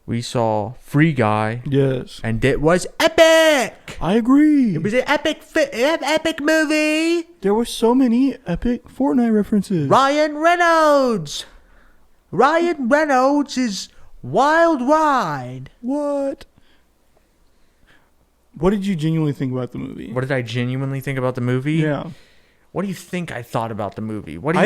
we saw Free Guy. Yes. And it was epic! I agree. It was an epic movie! There were so many epic Fortnite references. Ryan Reynolds! Ryan Reynolds is Wild Ride. What? What did you genuinely think about the movie? What did I genuinely think about the movie? Yeah. What do you think I thought about the movie? What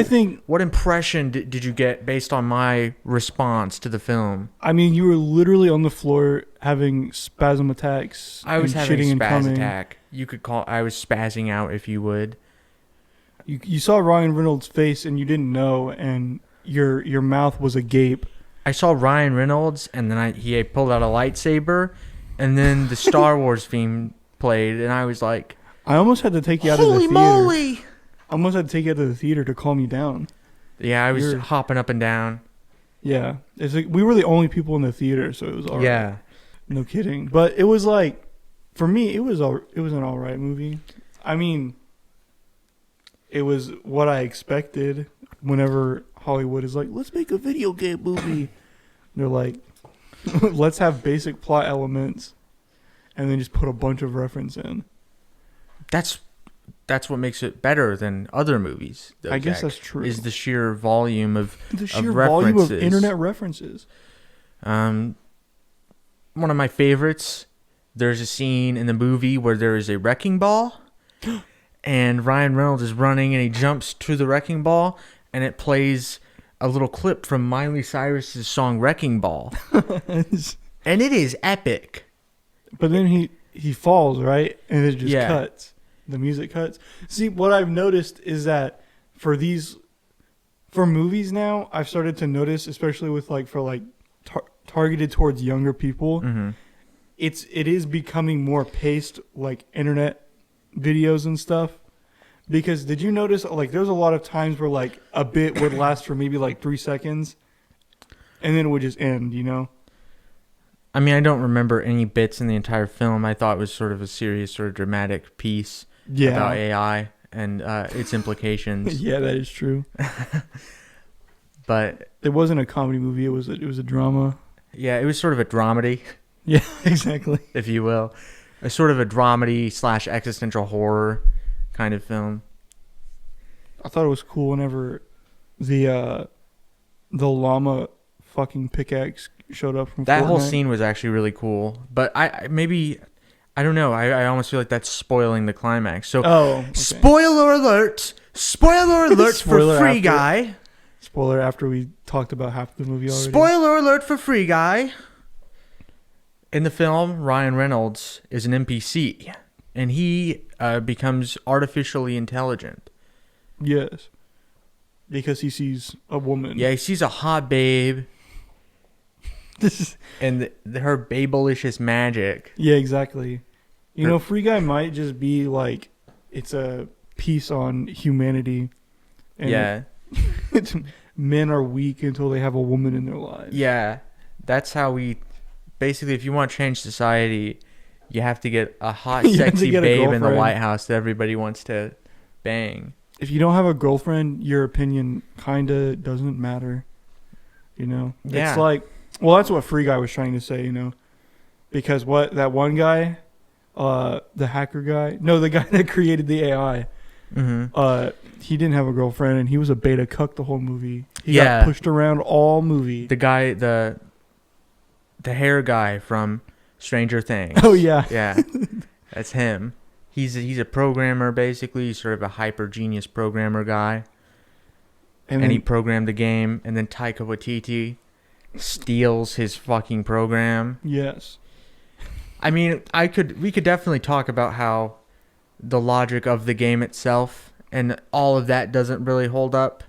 impression did you get based on my response to the film? I mean, you were literally on the floor having spasm attacks. I was having shitting a and spaz coming. attack. You could call. I was spazzing out, if you would. You saw Ryan Reynolds' face and you didn't know, and your mouth was agape. I saw Ryan Reynolds, and then he pulled out a lightsaber, and then the Star Wars theme played, and I was like, I almost had to take you out of the theater. Holy moly! I almost had to take you out of the theater to calm you down. Yeah, I was hopping up and down. Yeah. It's like we were the only people in the theater, so it was all right. Yeah. No kidding. But it was like, for me, it was an all right movie. I mean, it was what I expected whenever Hollywood is like, let's make a video game movie. They're like, let's have basic plot elements and then just put a bunch of reference in. That's what makes it better than other movies. I guess that's true. Is the sheer volume of references. Volume of internet references. One of my favorites, there's a scene in the movie where there is a wrecking ball and Ryan Reynolds is running and he jumps to the wrecking ball and it plays a little clip from Miley Cyrus's song Wrecking Ball. And it is epic. But then he falls, right? And it just cuts. The music cuts. See, what I've noticed is that for movies now, I've started to notice, especially with targeted towards younger people, it is becoming more paced like internet videos and stuff. Because did you notice there's a lot of times where like a bit would last for maybe like 3 seconds and then it would just end, you know? I mean, I don't remember any bits in the entire film. I thought it was sort of a serious or dramatic piece about AI and its implications. Yeah, that is true. But it wasn't a comedy movie. It was a drama. Yeah, it was sort of a dramedy. Yeah, exactly. If you will. A sort of a dramedy / existential horror kind of film. I thought it was cool whenever the llama fucking pickaxe showed up from that Fortnite. whole scene was actually really cool. But I don't know. I almost feel like that's spoiling the climax. So, okay. Spoiler alert! Spoiler alert for Free Guy. Spoiler after we talked about half the movie already. Spoiler alert for Free Guy. In the film, Ryan Reynolds is an NPC, and he becomes artificially intelligent. Yes. Because he sees a woman. Yeah, he sees a hot babe. And her babelicious magic. Yeah, exactly. You know, Free Guy might just be like, it's a piece on humanity. And men are weak until they have a woman in their lives. Yeah, that's how basically, if you want to change society, you have to get a hot, sexy babe in the White House that everybody wants to bang. If you don't have a girlfriend, your opinion kind of doesn't matter. You know? Yeah. It's like, well, that's what Free Guy was trying to say, you know? Because that one guy, the hacker guy, the guy that created the AI, he didn't have a girlfriend and he was a beta cuck the whole movie. He got pushed around all movie. The guy, the hair guy from Stranger Things. Oh, yeah. Yeah. That's him. He's a programmer, basically. He's sort of a hyper genius programmer guy. And he programmed the game, and then Taika Waititi steals his fucking program. Yes. I mean, we could definitely talk about how the logic of the game itself and all of that doesn't really hold up.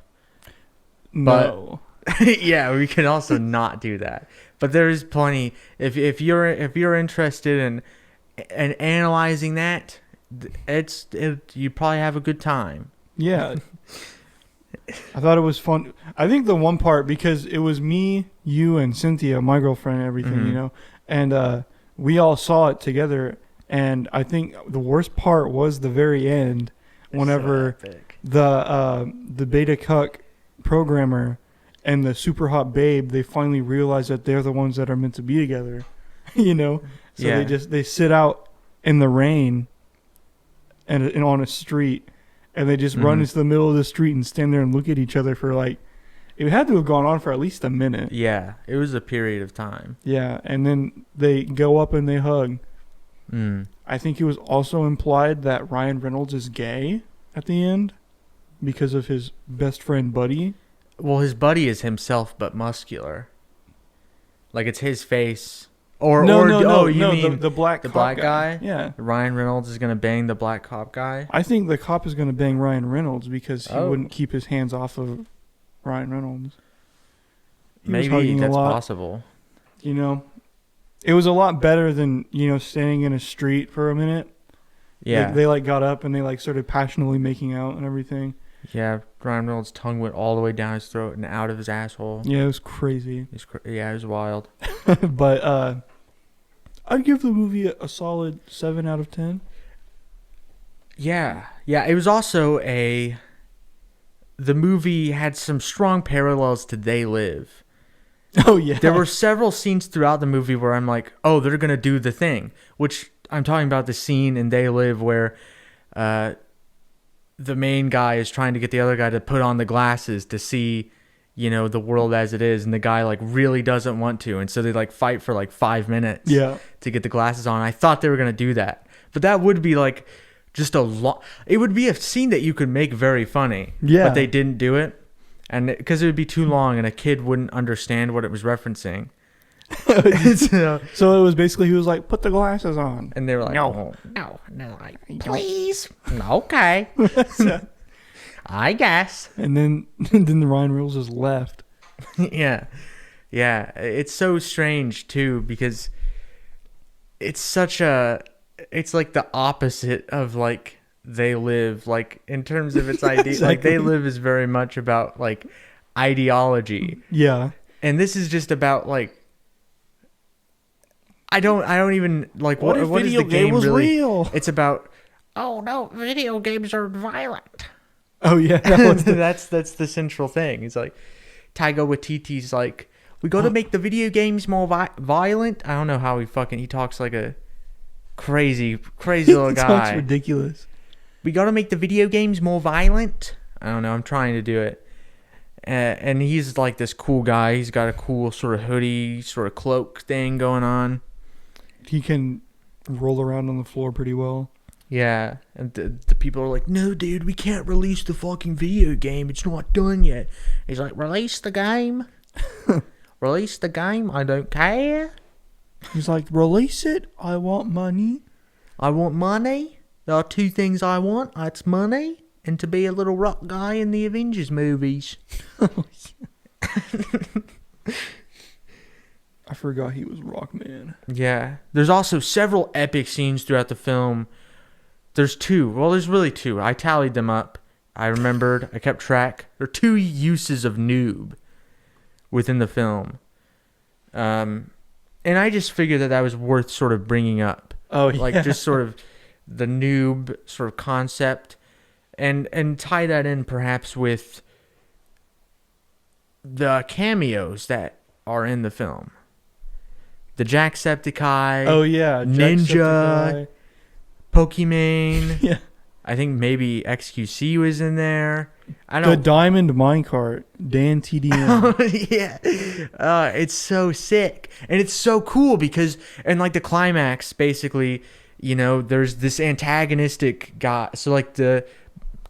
No. But yeah, we can also not do that. But there is plenty. If you're interested in analyzing that, you probably have a good time. Yeah. I thought it was fun. I think the one part, because it was me, you, and Cynthia, my girlfriend, and everything, you know, and we all saw it together. And I think the worst part was the very end, whenever the beta cuck programmer and the super hot babe, they finally realize that they're the ones that are meant to be together. So they sit out in the rain and on a street, and they just run into the middle of the street and stand there and look at each other for like, it had to have gone on for at least a minute. Yeah, it was a period of time. Yeah, and then they go up and they hug. I think it was also implied that Ryan Reynolds is gay at the end because of his best friend Buddy. Well, his buddy is himself but muscular. Like it's his face. You mean the black guy? Yeah. Ryan Reynolds is going to bang the black cop guy? I think the cop is going to bang Ryan Reynolds because he wouldn't keep his hands off of Ryan Reynolds. Maybe that's possible. It was a lot better than, standing in a street for a minute. Yeah. They got up and they started passionately making out and everything. Yeah, Ryan Reynolds' tongue went all the way down his throat and out of his asshole. Yeah, it was crazy. It was wild. But I'd give the movie a solid 7 out of 10. Yeah, it was also the movie had some strong parallels to They Live. Oh, yeah. There were several scenes throughout the movie where I'm like, oh, they're going to do the thing. Which I'm talking about the scene in They Live where the main guy is trying to get the other guy to put on the glasses to see, the world as it is. And the guy really doesn't want to. And so they fight for 5 minutes to get the glasses on. I thought they were going to do that. But that would be just it would be a scene that you could make very funny. Yeah. But they didn't do it. And because it would be too long and a kid wouldn't understand what it was referencing. So it was basically, he was like, put the glasses on. And they were like, no. And they're like, please. Okay. I guess. And then the Ryan Reynolds just left. Yeah. It's so strange too, because it's it's like the opposite of They Live, in terms of its idea. Exactly. They Live is very much about ideology. Yeah. And this is just about I don't even what if what video is the game was really? Real? It's about video games are violent. Oh yeah, that's the central thing. It's Taika Waititi's we got to make the video games more violent. I don't know how he talks like a crazy little guy. Talks ridiculous. We got to make the video games more violent. I don't know. I'm trying to do it. And he's this cool guy. He's got a cool sort of hoodie, sort of cloak thing going on. He can roll around on the floor pretty well. Yeah. And the people are like, no, dude, we can't release the fucking video game. It's not done yet. He's like, release the game. Release the game. I don't care. He's like, release it. I want money. I want money. There are 2 things I want. It's money and to be a little rock guy in the Avengers movies. I forgot he was Rockman. Yeah. There's also several epic scenes throughout the film. There's 2. Well, there's really 2. I tallied them up. I remembered. I kept track. There are 2 uses of noob within the film. And I just figured that was worth sort of bringing up. Oh, yeah. Just sort of the noob sort of concept. And tie that in perhaps with the cameos that are in the film. The Jacksepticeye. Oh, yeah. Ninja. Pokemon. Yeah. I think maybe XQC was in there. The Diamond Minecart. Dan TDM. Yeah. It's so sick. And it's so cool because, and the climax, basically, there's this antagonistic guy. So, the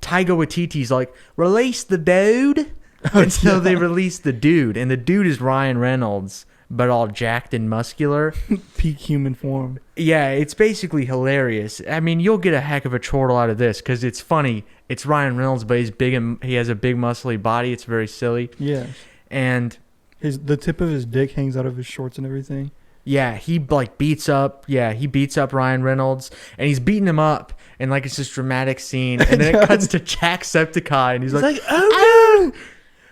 Taika Waititi's release the dude. And so they release the dude. And the dude is Ryan Reynolds, but all jacked and muscular. Peak human form. Yeah, it's basically hilarious. I mean, you'll get a heck of a chortle out of this because it's funny. It's Ryan Reynolds, but he's big and he has a big muscly body. It's very silly. Yeah. And the tip of his dick hangs out of his shorts and everything. Yeah, he beats up Ryan Reynolds and he's beating him up and it's this dramatic scene and then it cuts to Jacksepticeye and he's like, oh,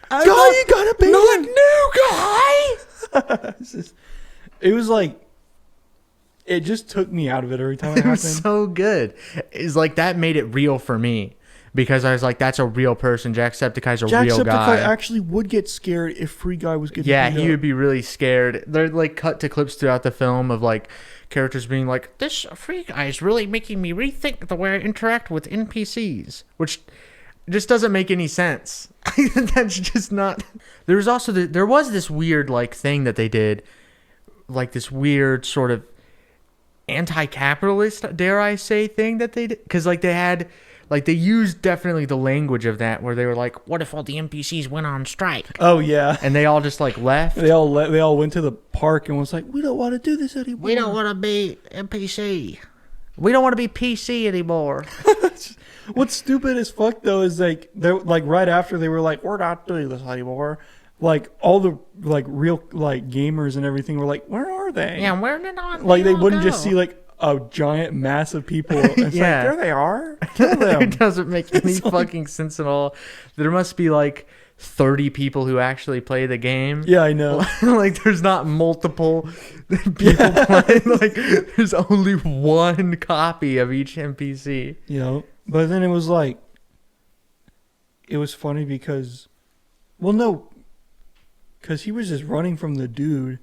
God, you gotta be a new guy. It was it just took me out of it every time it happened. It was so good. It's that made it real for me. because I was like, that's a real person. Jacksepticeye's a real guy. Jacksepticeye actually would get scared if Free Guy was getting beat he up. would be really scared. They're like cut to clips throughout the film of like characters being like, this Free Guy is really making me rethink the way I interact with NPCs, which just doesn't make any sense. That's just not. There was this weird like thing that they did, like this weird sort of anti-capitalist, dare I say, thing that they did, because like they used definitely the language of that, where they were like, what if all the NPCs went on strike? Oh yeah, and they all just like left. They all went to the park and was like, we don't want to do this anymore. We don't want to be NPC. We don't want to be PC anymore. What's stupid as fuck though is like they're like right after they were like, we're not doing this anymore. Like all the like real like gamers and everything were like, where are they? Yeah, where did all like they wouldn't just see like a giant mass of people. It's like, there they are. Kill them. It doesn't make any fucking sense at all. There must be like 30 people who actually play the game. Yeah, I know. Like there's not multiple people playing. Like there's only one copy of each NPC. You know, but then it was like, it was funny because, well, no, because he was just running from the dude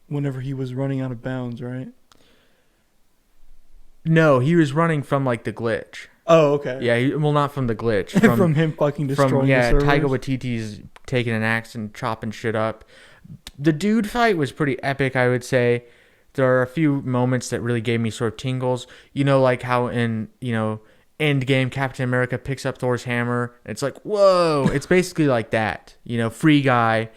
whenever he was running out of bounds, right? No, he was running from like the glitch. Oh, okay. Yeah, well, not from the glitch. From him fucking destroying the servers. Taika Waititi's taking an axe and chopping shit up. The dude fight was pretty epic, I would say. There are a few moments that really gave me sort of tingles. You know, like how in, Endgame, Captain America picks up Thor's hammer. And it's like, whoa. It's basically like that. Free Guy.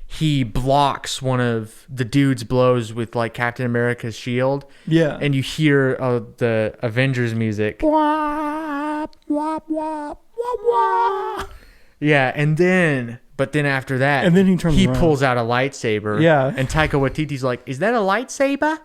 He blocks one of the dude's blows with like Captain America's shield. Yeah. And you hear the Avengers music. Wop, wop, wop, wop, wop. Yeah, but then after that, and then he pulls out a lightsaber. Yeah. And Taika Waititi's like, is that a lightsaber?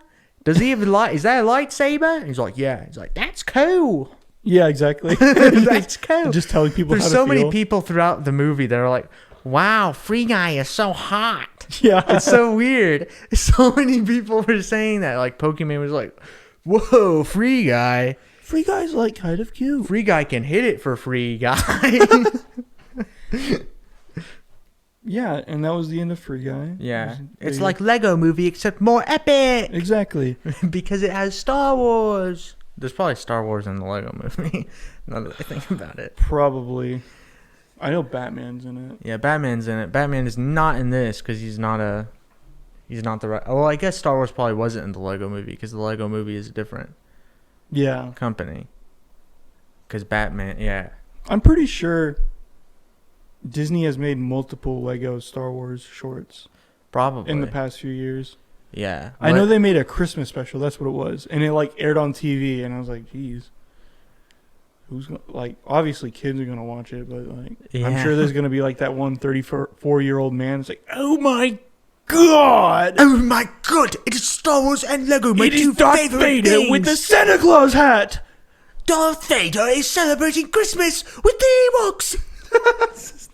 Does he even is that a lightsaber? And he's like, yeah. He's like, that's cool. Yeah, exactly. That's cool. Just telling people There's how to so feel. many people throughout the movie that are like, wow, Free Guy is so hot. Yeah. It's so weird. So many people were saying that. Like, Pokemon was like, whoa, Free Guy. Free Guy's like kind of cute. Free Guy can hit it for Free Guy. Yeah, and that was the end of Free Guy. Yeah. It's like Lego Movie, except more epic. Exactly. Because it has Star Wars. There's probably Star Wars in the Lego Movie, now that I think about it. Probably. I know Batman's in it. Yeah, Batman's in it. Batman is not in this because he's not the right. Well, I guess Star Wars probably wasn't in the Lego Movie because the Lego Movie is a different company. Because Batman, yeah. I'm pretty sure Disney has made multiple Lego Star Wars shorts. Probably. In the past few years. Yeah. I know they made a Christmas special. That's what it was. And it like aired on TV and I was like, geez. Who's gonna, like, obviously kids are gonna watch it, but like I'm sure there's gonna be like that one 34-year-old man that's like, oh my god, it's Star Wars and Lego, my it is Darth Vader with the Santa Claus hat. Darth Vader is celebrating Christmas with the Ewoks.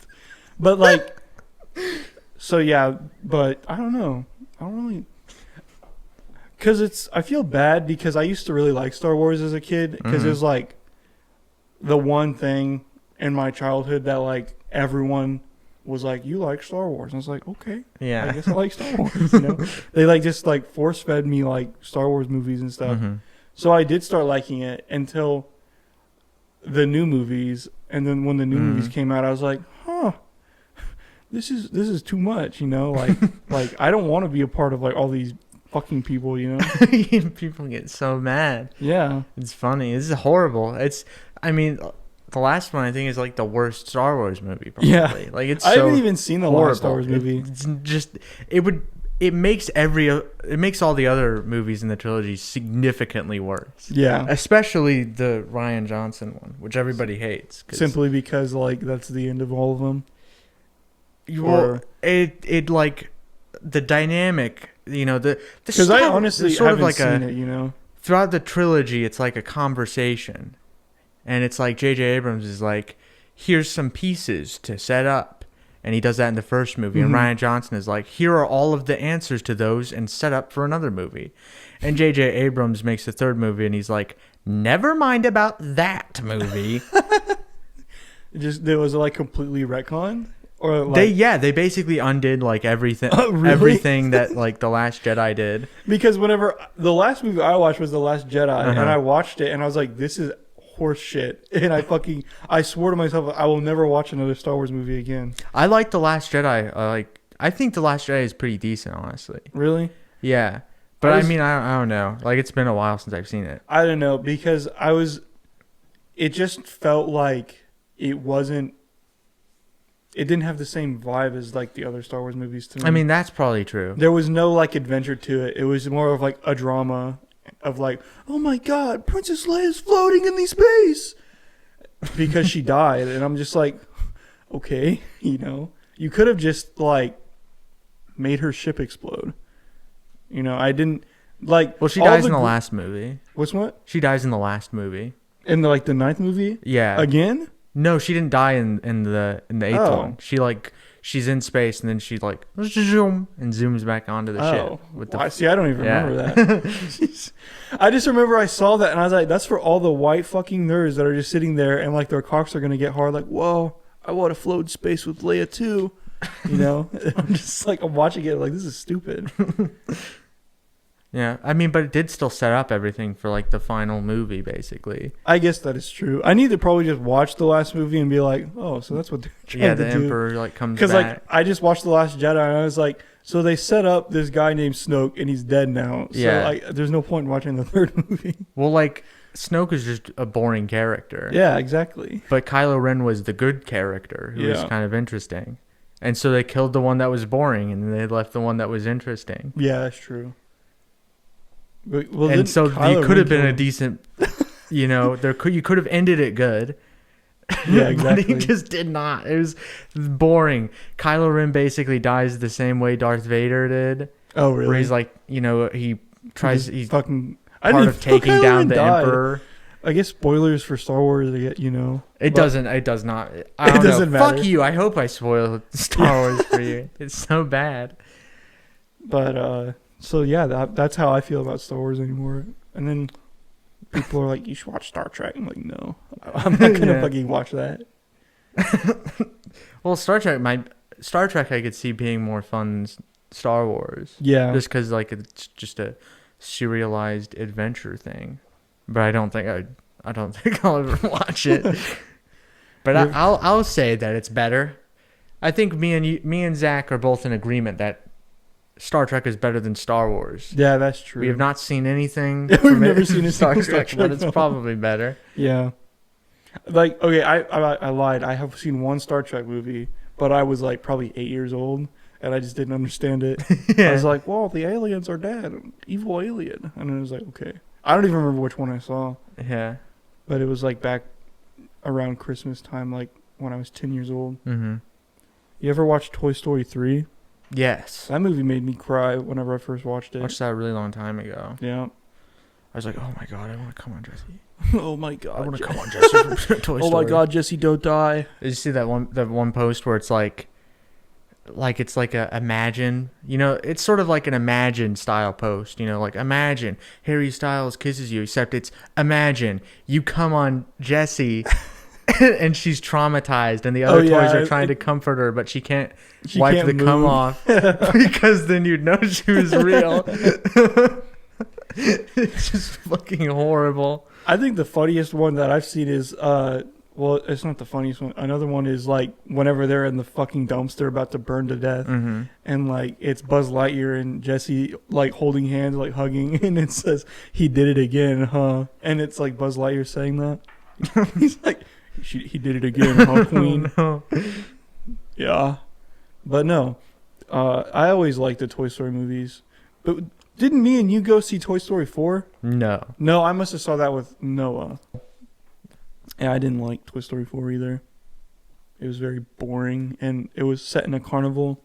But like, so yeah, but I don't know, I don't really, because I feel bad because I used to really like Star Wars as a kid because it was like the one thing in my childhood that like everyone was like, you like Star Wars, and I was like, okay, yeah, I guess I like Star Wars. They like just like force fed me like Star Wars movies and stuff. So I did start liking it until the new movies, and then when the new movies came out, I was like, huh, this is too much, like like I don't want to be a part of like all these fucking people, People get so mad. Yeah, it's funny. This is horrible. I mean, the last one I think is like the worst Star Wars movie. Probably. Yeah, like it's. I so haven't even seen the last Star Wars movie. It's just it makes all the other movies in the trilogy significantly worse. Yeah, especially the Rian Johnson one, which everybody hates. Simply because like that's the end of all of them. Well, it like the dynamic, the because I honestly sort haven't of like seen it, Throughout the trilogy, it's like a conversation, and it's like J.J. Abrams is like, here's some pieces to set up, and he does that in the first movie, and Rian Johnson is like, here are all of the answers to those, and set up for another movie, and J.J. Abrams makes the third movie, and he's like, never mind about that movie. There was like completely retconned, or like, they basically undid like everything, really? everything that like The Last Jedi did. Because whenever the last movie I watched was The Last Jedi, and I watched it and I was like, this is horse shit, and I swore to myself I will never watch another Star Wars movie again. I like The Last Jedi. I think The Last Jedi is pretty decent, honestly. Really? Yeah, but I mean, I don't know. Like, it's been a while since I've seen it. I don't know, because it just felt like it didn't have the same vibe as like the other Star Wars movies to me. I mean, that's probably true. There was no like adventure to it. It was more of like a drama of like, oh my god, Princess Leia's floating in the space because she died, and I'm just like, okay, you could have just like made her ship explode. I didn't like. Well, she dies in the last movie. What? She dies in the last movie. In the 9th movie? Yeah. Again? No, she didn't die in the 8th one. She's in space, and then she like zoom and zooms back onto the ship. I don't even remember that. I just remember I saw that and I was like, that's for all the white fucking nerds that are just sitting there and like their cocks are gonna get hard. Like, whoa, I want to float in space with Leia too. I'm just like, I'm watching it like, this is stupid. Yeah, I mean, but it did still set up everything for like the final movie, basically. I guess that is true. I need to probably just watch the last movie and be like, oh, so that's what they're trying to do. Yeah, the Emperor like comes back. Because like I just watched The Last Jedi and I was like, so they set up this guy named Snoke and he's dead now. So yeah, there's no point in watching the 3rd movie. Well, like Snoke is just a boring character. Yeah, exactly. But Kylo Ren was the good character who was kind of interesting, and so they killed the one that was boring and they left the one that was interesting. Yeah, that's true. Well, and so you could have been a decent, you could have ended it good. Yeah, exactly. But he just did not. It was boring. Kylo Ren basically dies the same way Darth Vader did. Oh, really? Where he's like, he's fucking part of taking down the Emperor. I guess spoilers for Star Wars, It does not. I don't doesn't know. matter. Fuck you. I hope I spoiled Star Wars for you. It's so bad. But, so yeah, that's how I feel about Star Wars anymore. And then people are like, you should watch Star Trek. I'm like, no, I'm not gonna fucking watch that. Well, Star Trek I could see being more fun than Star Wars. Yeah, just because like it's just a serialized adventure thing. But I don't think I'll ever watch it. But I'll say that it's better. I think me and Zach are both in agreement that Star Trek is better than Star Wars. Yeah, that's true. We have not seen anything. We've never seen a Star Trek, but it's probably better. Yeah. Like, okay, I lied. I have seen one Star Trek movie, but I was like probably 8 years old, and I just didn't understand it. Yeah. I was like, well, the aliens are dead. Evil alien. And I was like, okay. I don't even remember which one I saw. Yeah. But it was like back around Christmas time, like when I was 10 years old. Mm-hmm. You ever watch Toy Story 3? Yes. That movie made me cry whenever I first watched it. I watched that a really long time ago. Yeah. I was like, oh my god, I want to come on, Jesse. Oh my god. I want to come on, Jesse from Toy Story. Oh my god, Jesse, don't die. Did you see that one post where it's like it's like a Imagine, it's sort of like an Imagine style post, like Imagine Harry Styles kisses you, except it's Imagine you come on Jesse and she's traumatized and the other toys are trying to comfort her, but she can't wipe the cum off because then you'd know she was real. It's just fucking horrible. I think the funniest one that I've seen is well, it's not the funniest one. Another one is like whenever they're in the fucking dumpster about to burn to death, mm-hmm. and like it's Buzz Lightyear and Jesse like holding hands, like hugging, and it says he did it again, huh? And it's like Buzz Lightyear saying that. He's like, he did it again, huh, Queen? Oh, no. Yeah, but no, I always liked the Toy Story movies. But didn't me and you go see Toy Story 4? No, I must have saw that with Noah. Yeah, I didn't like Toy Story 4 either. It was very boring, and it was set in a carnival.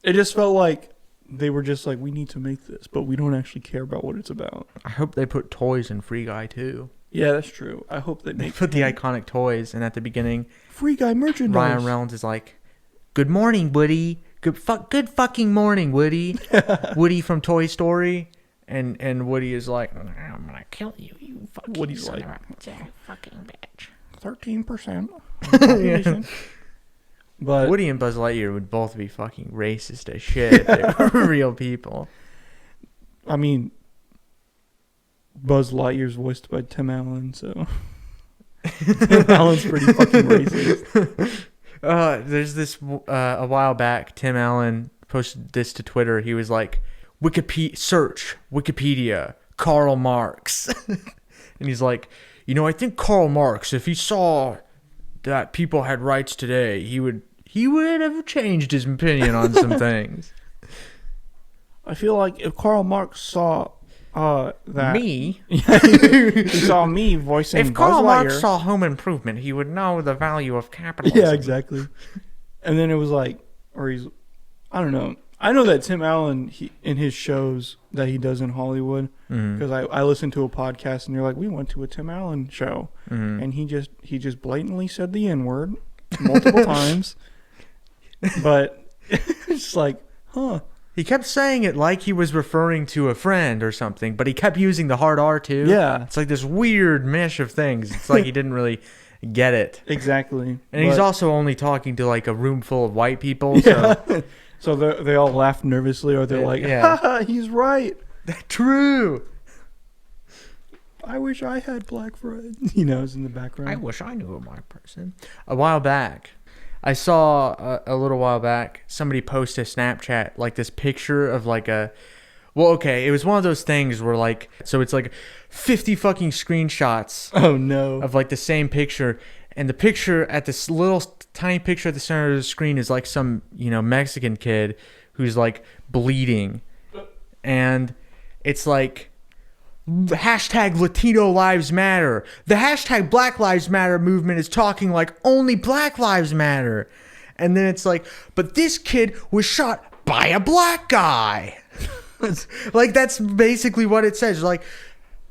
It just felt like they were just like, we need to make this, but we don't actually care about what it's about. I hope they put toys in Free Guy too. Yeah, that's true. I hope they put the iconic toys, and at the beginning, Free Guy merchandise. Ryan Reynolds is like, "Good morning, Woody. Good fucking morning, Woody." Woody from Toy Story. And Woody is like, "I'm gonna kill you, you fucking Woody's son like, of a fucking bitch." 13%. population. But Woody and Buzz Lightyear would both be fucking racist as shit if they were real people. I mean, Buzz Lightyear's voiced by Tim Allen, so Tim Allen's pretty fucking racist. There's this a while back. Tim Allen posted this to Twitter. He was like, search Wikipedia Karl Marx, and he's like, I think Karl Marx, if he saw that people had rights today, he would have changed his opinion on some things. I feel like if Karl Marx saw that me, he saw me voicing if Buzz Karl Marx Lightyear. saw Home Improvement, he would know the value of capitalism. Yeah, exactly. And then it was like, I don't know. I know that Tim Allen, in his shows that he does in Hollywood, because I listen to a podcast and they're like, we went to a Tim Allen show, and he just blatantly said the N-word multiple times, but it's like, huh. He kept saying it like he was referring to a friend or something, but he kept using the hard R too. Yeah. It's like this weird mesh of things. It's like he didn't really get it. Exactly. And he's also only talking to like a room full of white people. Yeah. So, so they all laugh nervously, or they're like, haha, he's right. True. I wish I had black friends. It's in the background. I wish I knew a black person. A while back, I saw a little while back, somebody post a Snapchat, like this picture of like it was one of those things where like, so it's like 50 fucking screenshots. Oh no. Of like the same picture. And the picture at this little tiny picture at the center of the screen is like some, Mexican kid who's like bleeding. And it's like, hashtag Latino Lives Matter. The hashtag Black Lives Matter movement is talking like only Black Lives Matter. And then it's like, but this kid was shot by a black guy. Like, that's basically what it says. Like,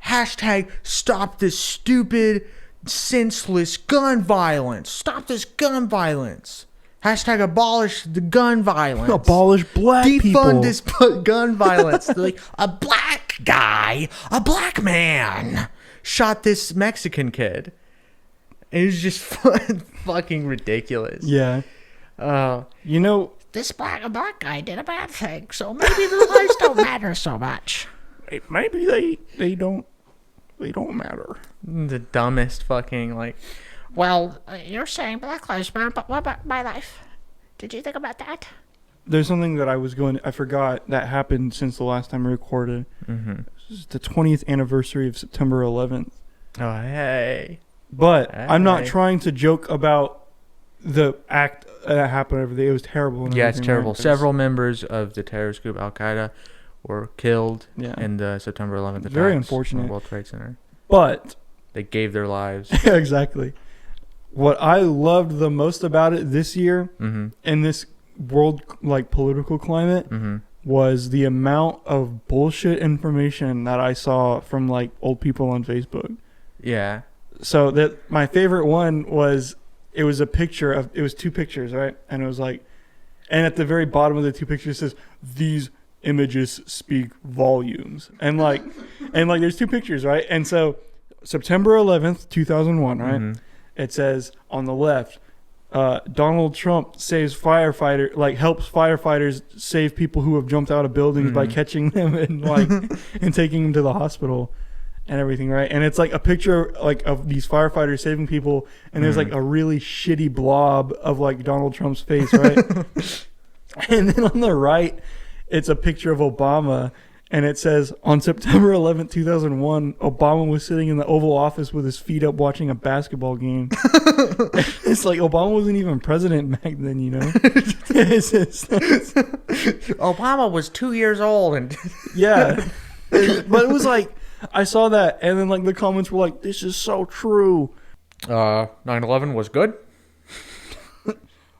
hashtag stop this stupid, senseless gun violence. Stop this gun violence. Hashtag abolish the gun violence. Abolish black people. Defund this gun violence. They're like, a black guy, a black man shot this Mexican kid. It was just fucking ridiculous. Yeah. This black guy did a bad thing, so maybe the lives don't matter so much. Maybe they don't matter. The dumbest fucking like. Well, you're saying Black Lives Matter, but what about my life? Did you think about that? There's something that I forgot that happened since the last time we recorded. This is the 20th anniversary of September 11th. Oh, hey. But I'm not trying to joke about the act that happened over there. It was terrible. Yeah, it's terrible. Right? Several members of the terrorist group Al-Qaeda were killed in the September 11th attacks. Very unfortunate. On World Trade Center. But they gave their lives. Yeah, exactly. What I loved the most about it this year in this world political climate was the amount of bullshit information that I saw from old people on Facebook. Yeah. So that my favorite one was, it was two pictures, right? And it was and at the very bottom of the two pictures it says, these images speak volumes. And there's two pictures, right? And so September 11th, 2001, right? It says on the left, Donald Trump helps firefighters save people who have jumped out of buildings by catching them and and taking them to the hospital and everything, right? And it's a picture of these firefighters saving people, and there's a really shitty blob of Donald Trump's face, right? And then on the right, it's a picture of Obama. And it says, on September 11th, 2001, Obama was sitting in the Oval Office with his feet up watching a basketball game. It's Obama wasn't even president back then, Obama was 2 years old. And yeah. But it was I saw that, and then the comments were this is so true. 9/11 was good.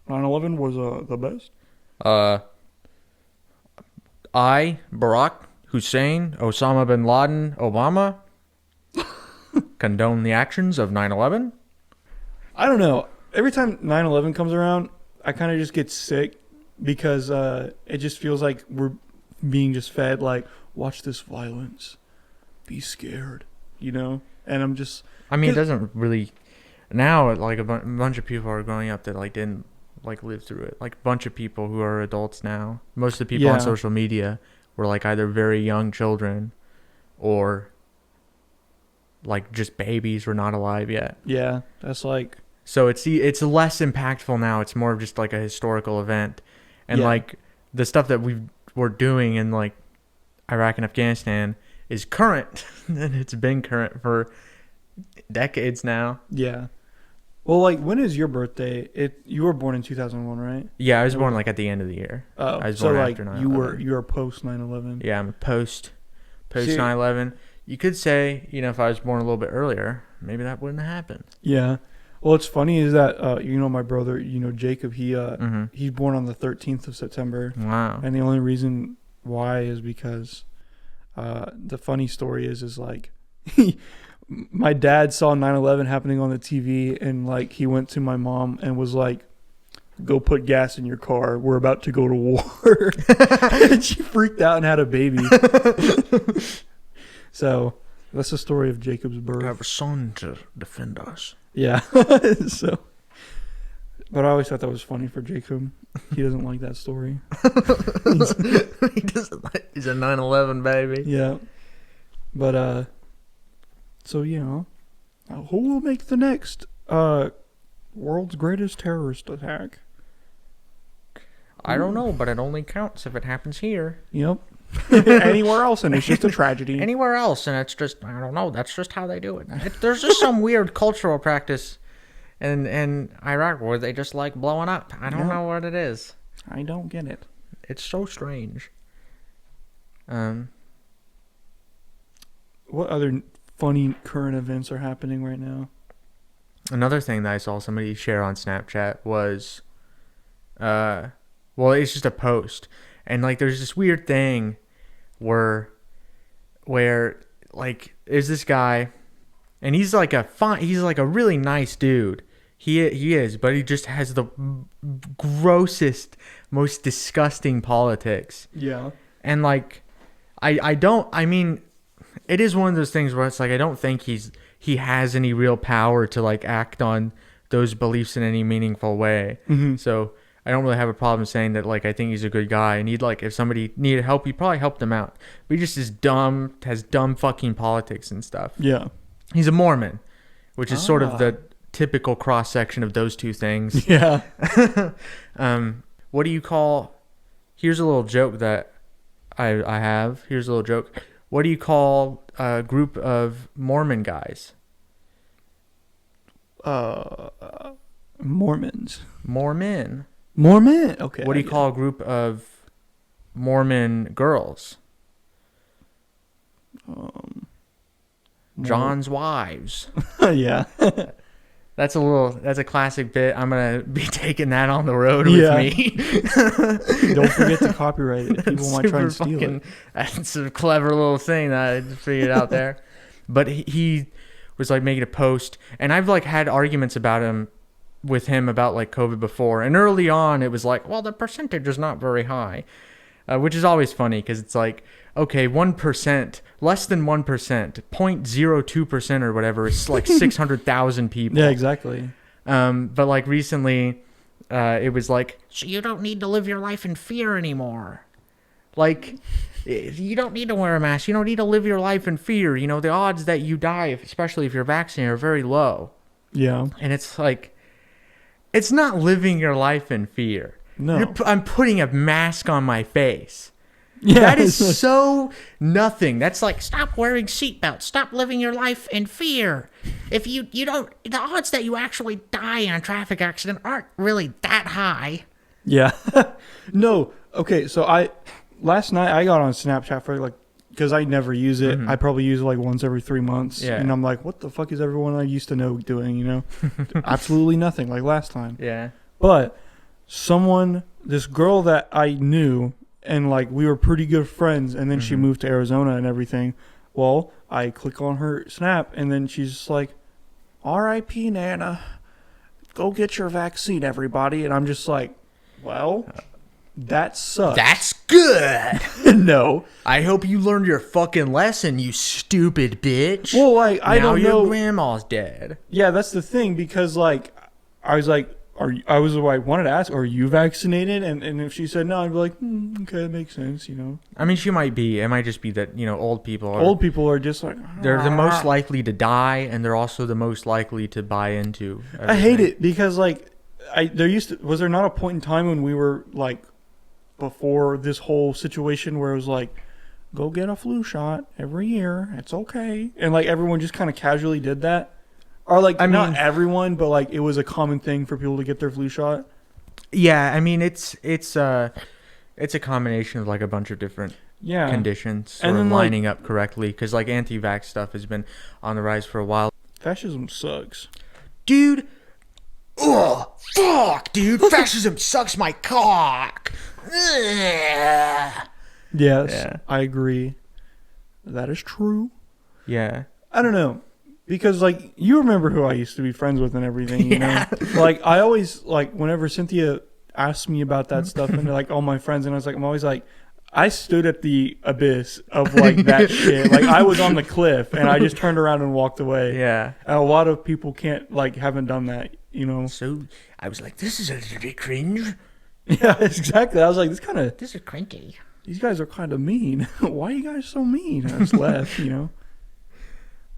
9/11 was the best. Barack Hussein, Osama bin Laden, Obama condone the actions of 9/11? I don't know. Every time 9/11 comes around, I kind of just get sick because it just feels like we're being just fed watch this violence, be scared, And I'm just... I mean, it doesn't really... Now, like a bunch of people are growing up that like didn't like live through it. Like a bunch of people who are adults now. Most of the people on social media were like either very young children or like just babies were not alive yet. Yeah, that's like. So it's less impactful now. It's more of just like a historical event, and like the stuff that we're doing in like Iraq and Afghanistan is current, and it's been current for decades now. Yeah. Well, like, when is your birthday? You were born in 2001, right? Yeah, I was born like at the end of the year. Oh, I was so born like after 9/11. you were post 9/11. Yeah, I'm a post 9/11. You could say, if I was born a little bit earlier, maybe that wouldn't have happened. Yeah. Well, what's funny is that my brother, Jacob, he's born on the 13th of September. Wow. And the only reason why is because the funny story is like my dad saw 9/11 happening on the TV, and like he went to my mom and was like, "Go put gas in your car. We're about to go to war." And she freaked out and had a baby. So that's the story of Jacob's birth. I have a son to defend us. Yeah. So, but I always thought that was funny for Jacob. He doesn't like that story. He doesn't like. He's a 9/11 baby. Yeah. But so who will make the next world's greatest terrorist attack? I don't know, but it only counts if it happens here. Yep. Anywhere else, and it's just a tragedy. Anywhere else, and it's just, I don't know, that's just how they do it. There's just some weird cultural practice in Iraq where they just like blowing up. I don't know what it is. I don't get it. It's so strange. What other funny current events are happening right now? Another thing that I saw somebody share on Snapchat was, it's just a post. And like there's this weird thing where like there's this guy, and he's like a really nice dude. He is, but he just has the grossest, most disgusting politics. Yeah. And like it is one of those things where it's like I don't think he has any real power to like act on those beliefs in any meaningful way. Mm-hmm. So I don't really have a problem saying that, like, I think he's a good guy, and if somebody needed help, he'd probably help them out. But he just has dumb fucking politics and stuff. Yeah. He's a Mormon, which is sort of the typical cross-section of those two things. Yeah. What do you call... Here's a little joke that I have. Here's a little joke. What do you call a group of Mormon guys? Mormons. Mormon. Okay. What do you call a group of Mormon girls? John's wives. Yeah. That's a classic bit. I'm gonna be taking that on the road with me. Don't forget to copyright it. People might try and steal it. That's a clever little thing that I figured out there. But he was like making a post, and I've like had arguments with him about like COVID before, and early on it was like, well, the percentage is not very high, which is always funny because it's like, okay, 1%, less than 1%, 0.02% or whatever, it's like 600,000 people. Yeah, exactly. But like recently, it was like, So you don't need to live your life in fear anymore. like, you don't need to wear a mask. You don't need to live your life in fear. The odds that you die, especially if you're vaccinated, are very low. Yeah. And it's like, it's not living your life in fear. No. I'm putting a mask on my face. Yeah. That is so nothing. That's like, Stop wearing seatbelts. Stop living your life in fear. If you don't, the odds that you actually die in a traffic accident aren't really that high. Yeah. No. Okay. So last night I got on Snapchat for like, because I never use it. Mm-hmm. I probably use it like once every 3 months. Yeah. And I'm like, what the fuck is everyone I used to know doing, Absolutely nothing, like last time. yeah. But this girl that I knew, and like we were pretty good friends, and then she moved to Arizona and everything. Well, I click on her Snap, and then she's just like, R.I.P. Nana. Go get your vaccine, everybody. And I'm just like, well, that sucks. That's good. No. I hope you learned your fucking lesson, you stupid bitch. Well, like, I now don't your know. grandma's dead. Yeah, that's the thing, because like I was like, I wanted to ask, are you vaccinated? And if she said no, I'd be like, okay, that makes sense, you know. I mean, she might be. It might just be that, you know, old people are just like, they're the most likely to die, and they're also the most likely to buy into everything. I hate it because like was there not a point in time when we were like, before this whole situation where it was like, go get a flu shot every year, it's okay, and like everyone just kind of casually did that, or like not everyone, but like it was a common thing for people to get their flu shot. Yeah, I mean it's a combination of like a bunch of different conditions sort of lining up correctly, because like anti-vax stuff has been on the rise for a while. Fascism sucks, dude. Oh fuck, dude! Fascism sucks my cock. Yes, yeah. I agree. That is true. Yeah. I don't know. Because, like, you remember who I used to be friends with and everything, you know? Like, I always, like, whenever Cynthia asked me about that stuff and, like, all my friends, and I'm always like, I stood at the abyss of, like, that shit. Like, I was on the cliff, and I just turned around and walked away. Yeah. And a lot of people haven't done that, you know? So, I was like, this is a little bit cringe. Yeah, exactly. I was like, this is cringy. These guys are kind of mean. Why are you guys so mean? I just left, you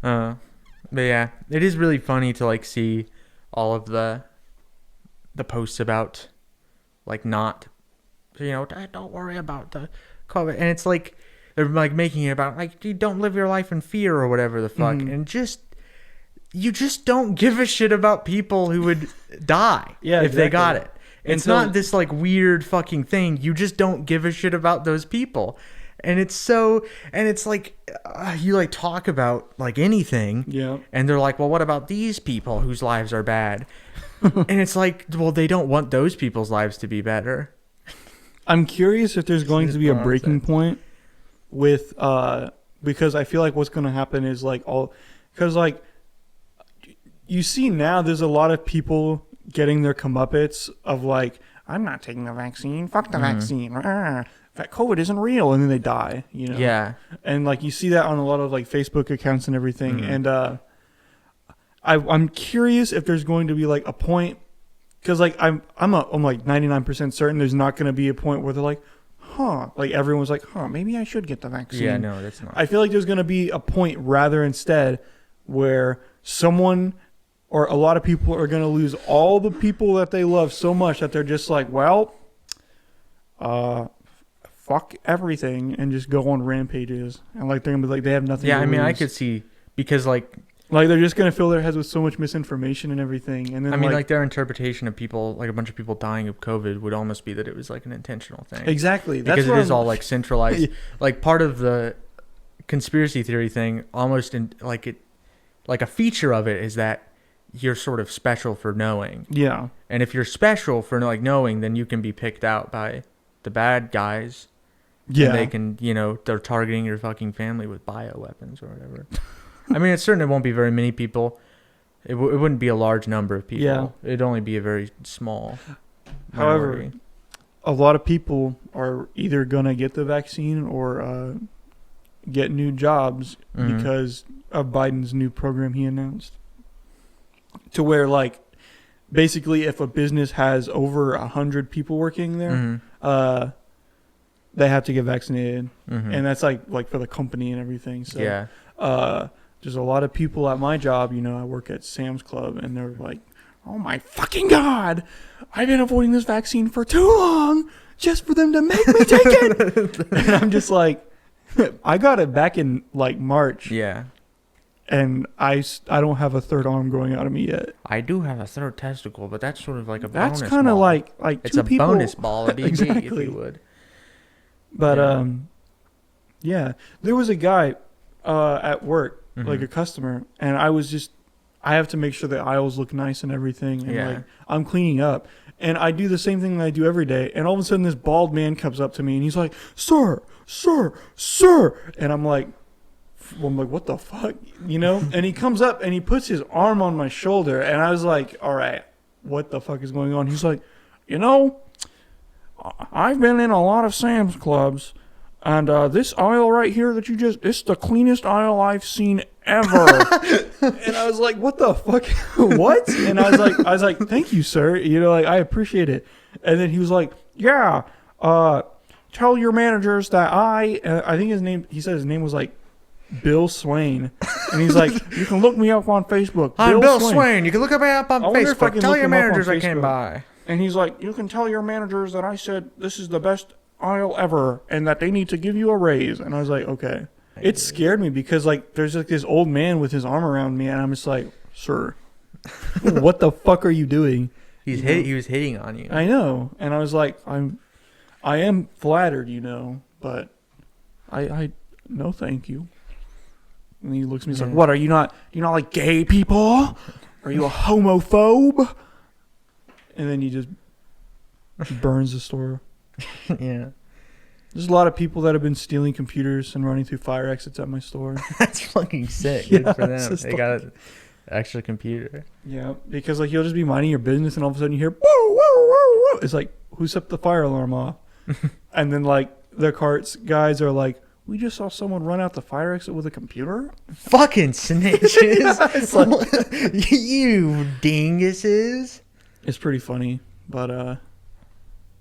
know? But yeah, it is really funny to like see all of the posts about like not, you know, don't worry about the COVID, and it's like they're like making it about like you don't live your life in fear or whatever the fuck, and you just don't give a shit about people who would die if they got it. It's not this like weird fucking thing. You just don't give a shit about those people. And it's like, you like talk about like anything. Yeah. And they're like, well, what about these people whose lives are bad? And it's like, well, they don't want those people's lives to be better. I'm curious if there's going to be a breaking point with, because I feel like what's going to happen is like because like you see now there's a lot of people getting their comeuppance of like, I'm not taking the vaccine. Fuck the vaccine. That COVID isn't real, and then they die, you know? Yeah. And like you see that on a lot of like Facebook accounts and everything. And I'm curious if there's going to be like a point, because like I'm like 99% certain there's not going to be a point where they're like, like everyone's like, maybe I should get the vaccine. Yeah, no, that's not. I feel like there's going to be a point rather instead where someone or a lot of people are going to lose all the people that they love so much that they're just like, well, fuck everything, and just go on rampages, and like they're gonna be like they have nothing. Yeah, to I mean, lose. I could see, because like they're just gonna fill their heads with so much misinformation and everything, and then I mean, like their interpretation of people, like a bunch of people dying of COVID, would almost be that it was like an intentional thing. Exactly, because it is all like centralized. Like part of the conspiracy theory thing, almost in like a feature of it is that you're sort of special for knowing. Yeah, and if you're special for like knowing, then you can be picked out by the bad guys. Yeah, and they can, you know, they're targeting your fucking family with bioweapons or whatever. I mean, it's certain it won't be very many people. It wouldn't be a large number of people. Yeah. It'd only be a very small minority. However, a lot of people are either going to get the vaccine or get new jobs because of Biden's new program he announced. To where, like, basically if a business has over 100 people working there, they have to get vaccinated, and that's like for the company and everything. So yeah, there's a lot of people at my job. You know, I work at Sam's Club, and they're like, "Oh my fucking god, I've been avoiding this vaccine for too long, just for them to make me take it." And I'm just like, I got it back in like March. Yeah. And I don't have a third arm growing out of me yet. I do have a third testicle, but that's sort of like a bonus. That's kind of like it's a people. Bonus ball of BB, exactly. if you would. But yeah, there was a guy at work, like a customer, and I have to make sure the aisles look nice and everything, and like I'm cleaning up, and I do the same thing that I do every day, and all of a sudden this bald man comes up to me and he's like, "Sir, sir, sir," and I'm like, what the fuck, you know? And he comes up and he puts his arm on my shoulder, and I was like, all right, what the fuck is going on? He's like, you know, I've been in a lot of Sam's Clubs, and this aisle right here that it's the cleanest aisle I've seen ever. And I was like, what the fuck? What? And I was like, thank you, sir. You know, like, I appreciate it. And then he was like, yeah, tell your managers that I think he said his name was like Bill Swain. And he's like, you can look me up on Facebook. I'm Bill Swain. You can look me up on wonder if I Facebook. can Tell look your him up on managers I Facebook. came by. And he's like, you can tell your managers that I said this is the best aisle ever and that they need to give you a raise. And I was like, okay. It scared me because, like, there's like this old man with his arm around me, and I'm just like, sir, what the fuck are you doing? He was hitting on you. I know. And I was like, I am flattered, you know, but I no thank you. And he looks at me, he's like, what, are you not like gay people? Are you a homophobe? And then he just burns the store. Yeah. There's a lot of people that have been stealing computers and running through fire exits at my store. That's fucking sick. Yeah, Good for them. it's They got an extra computer. Yeah, because like you'll just be minding your business and all of a sudden you hear, whoa, whoa, whoa, whoa. It's like, who set the fire alarm off? And then like the carts guys are like, we just saw someone run out the fire exit with a computer. Fucking snitches. It's like, You dinguses. it's pretty funny, but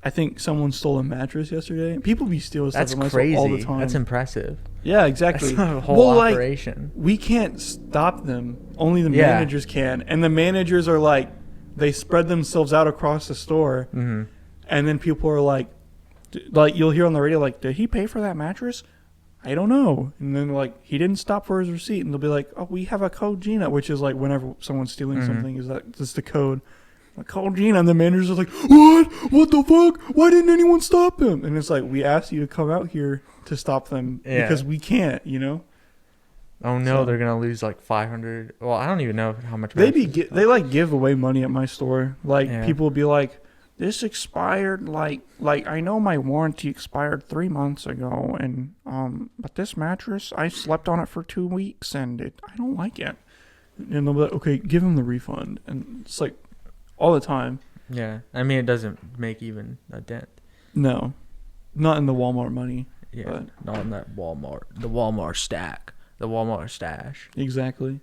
I think someone stole a mattress yesterday. People be stealing stuff That's from my store crazy. all the time. That's impressive. Yeah, exactly. That's not a whole like, operation. we can't stop them. Only the Yeah. managers can. And the managers are like, they spread themselves out across the store. Mm-hmm. And then people are like you'll hear on the radio, like, did he pay for that mattress? I don't know. And then like, he didn't stop for his receipt. And they'll be like, oh, we have a code Gina, which is like whenever someone's stealing something, is that just the code. Like, call Gina. And the managers are like, what? What the fuck? Why didn't anyone stop him? And it's like, we asked you to come out here to stop them because we can't, you know? Oh no, So- they're gonna lose like 500. Well, I don't even know how much. They mattresses they like give away money at my store. Like Yeah. people will be like, this expired like I know my warranty expired 3 months ago, and but this mattress I slept on it for 2 weeks and I don't like it. And they'll be like, okay, give him the refund. And it's like all the time. Yeah, I mean it doesn't make even a dent. No, not in the Walmart money. Yeah, But- not in that the Walmart stash. Exactly.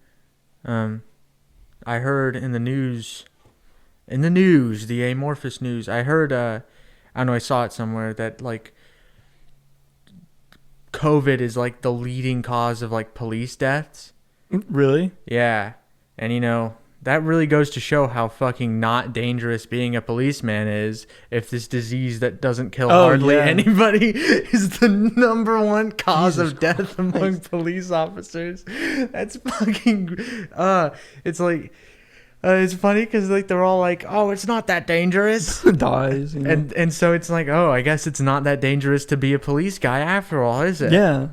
I heard in the news, the amorphous news. I heard, I don't know, I saw it somewhere that like COVID is like the leading cause of like police deaths. Really? Yeah, and you know that really goes to show how fucking not dangerous being a policeman is. If this disease that doesn't kill hardly yeah. anybody is the number one cause Jesus of death among police officers, that's fucking. It's like, it's funny because like they're all like, oh, it's not that dangerous, Dies. You know? and so it's like, oh, I guess it's not that dangerous to be a police guy after all, is it? yeah.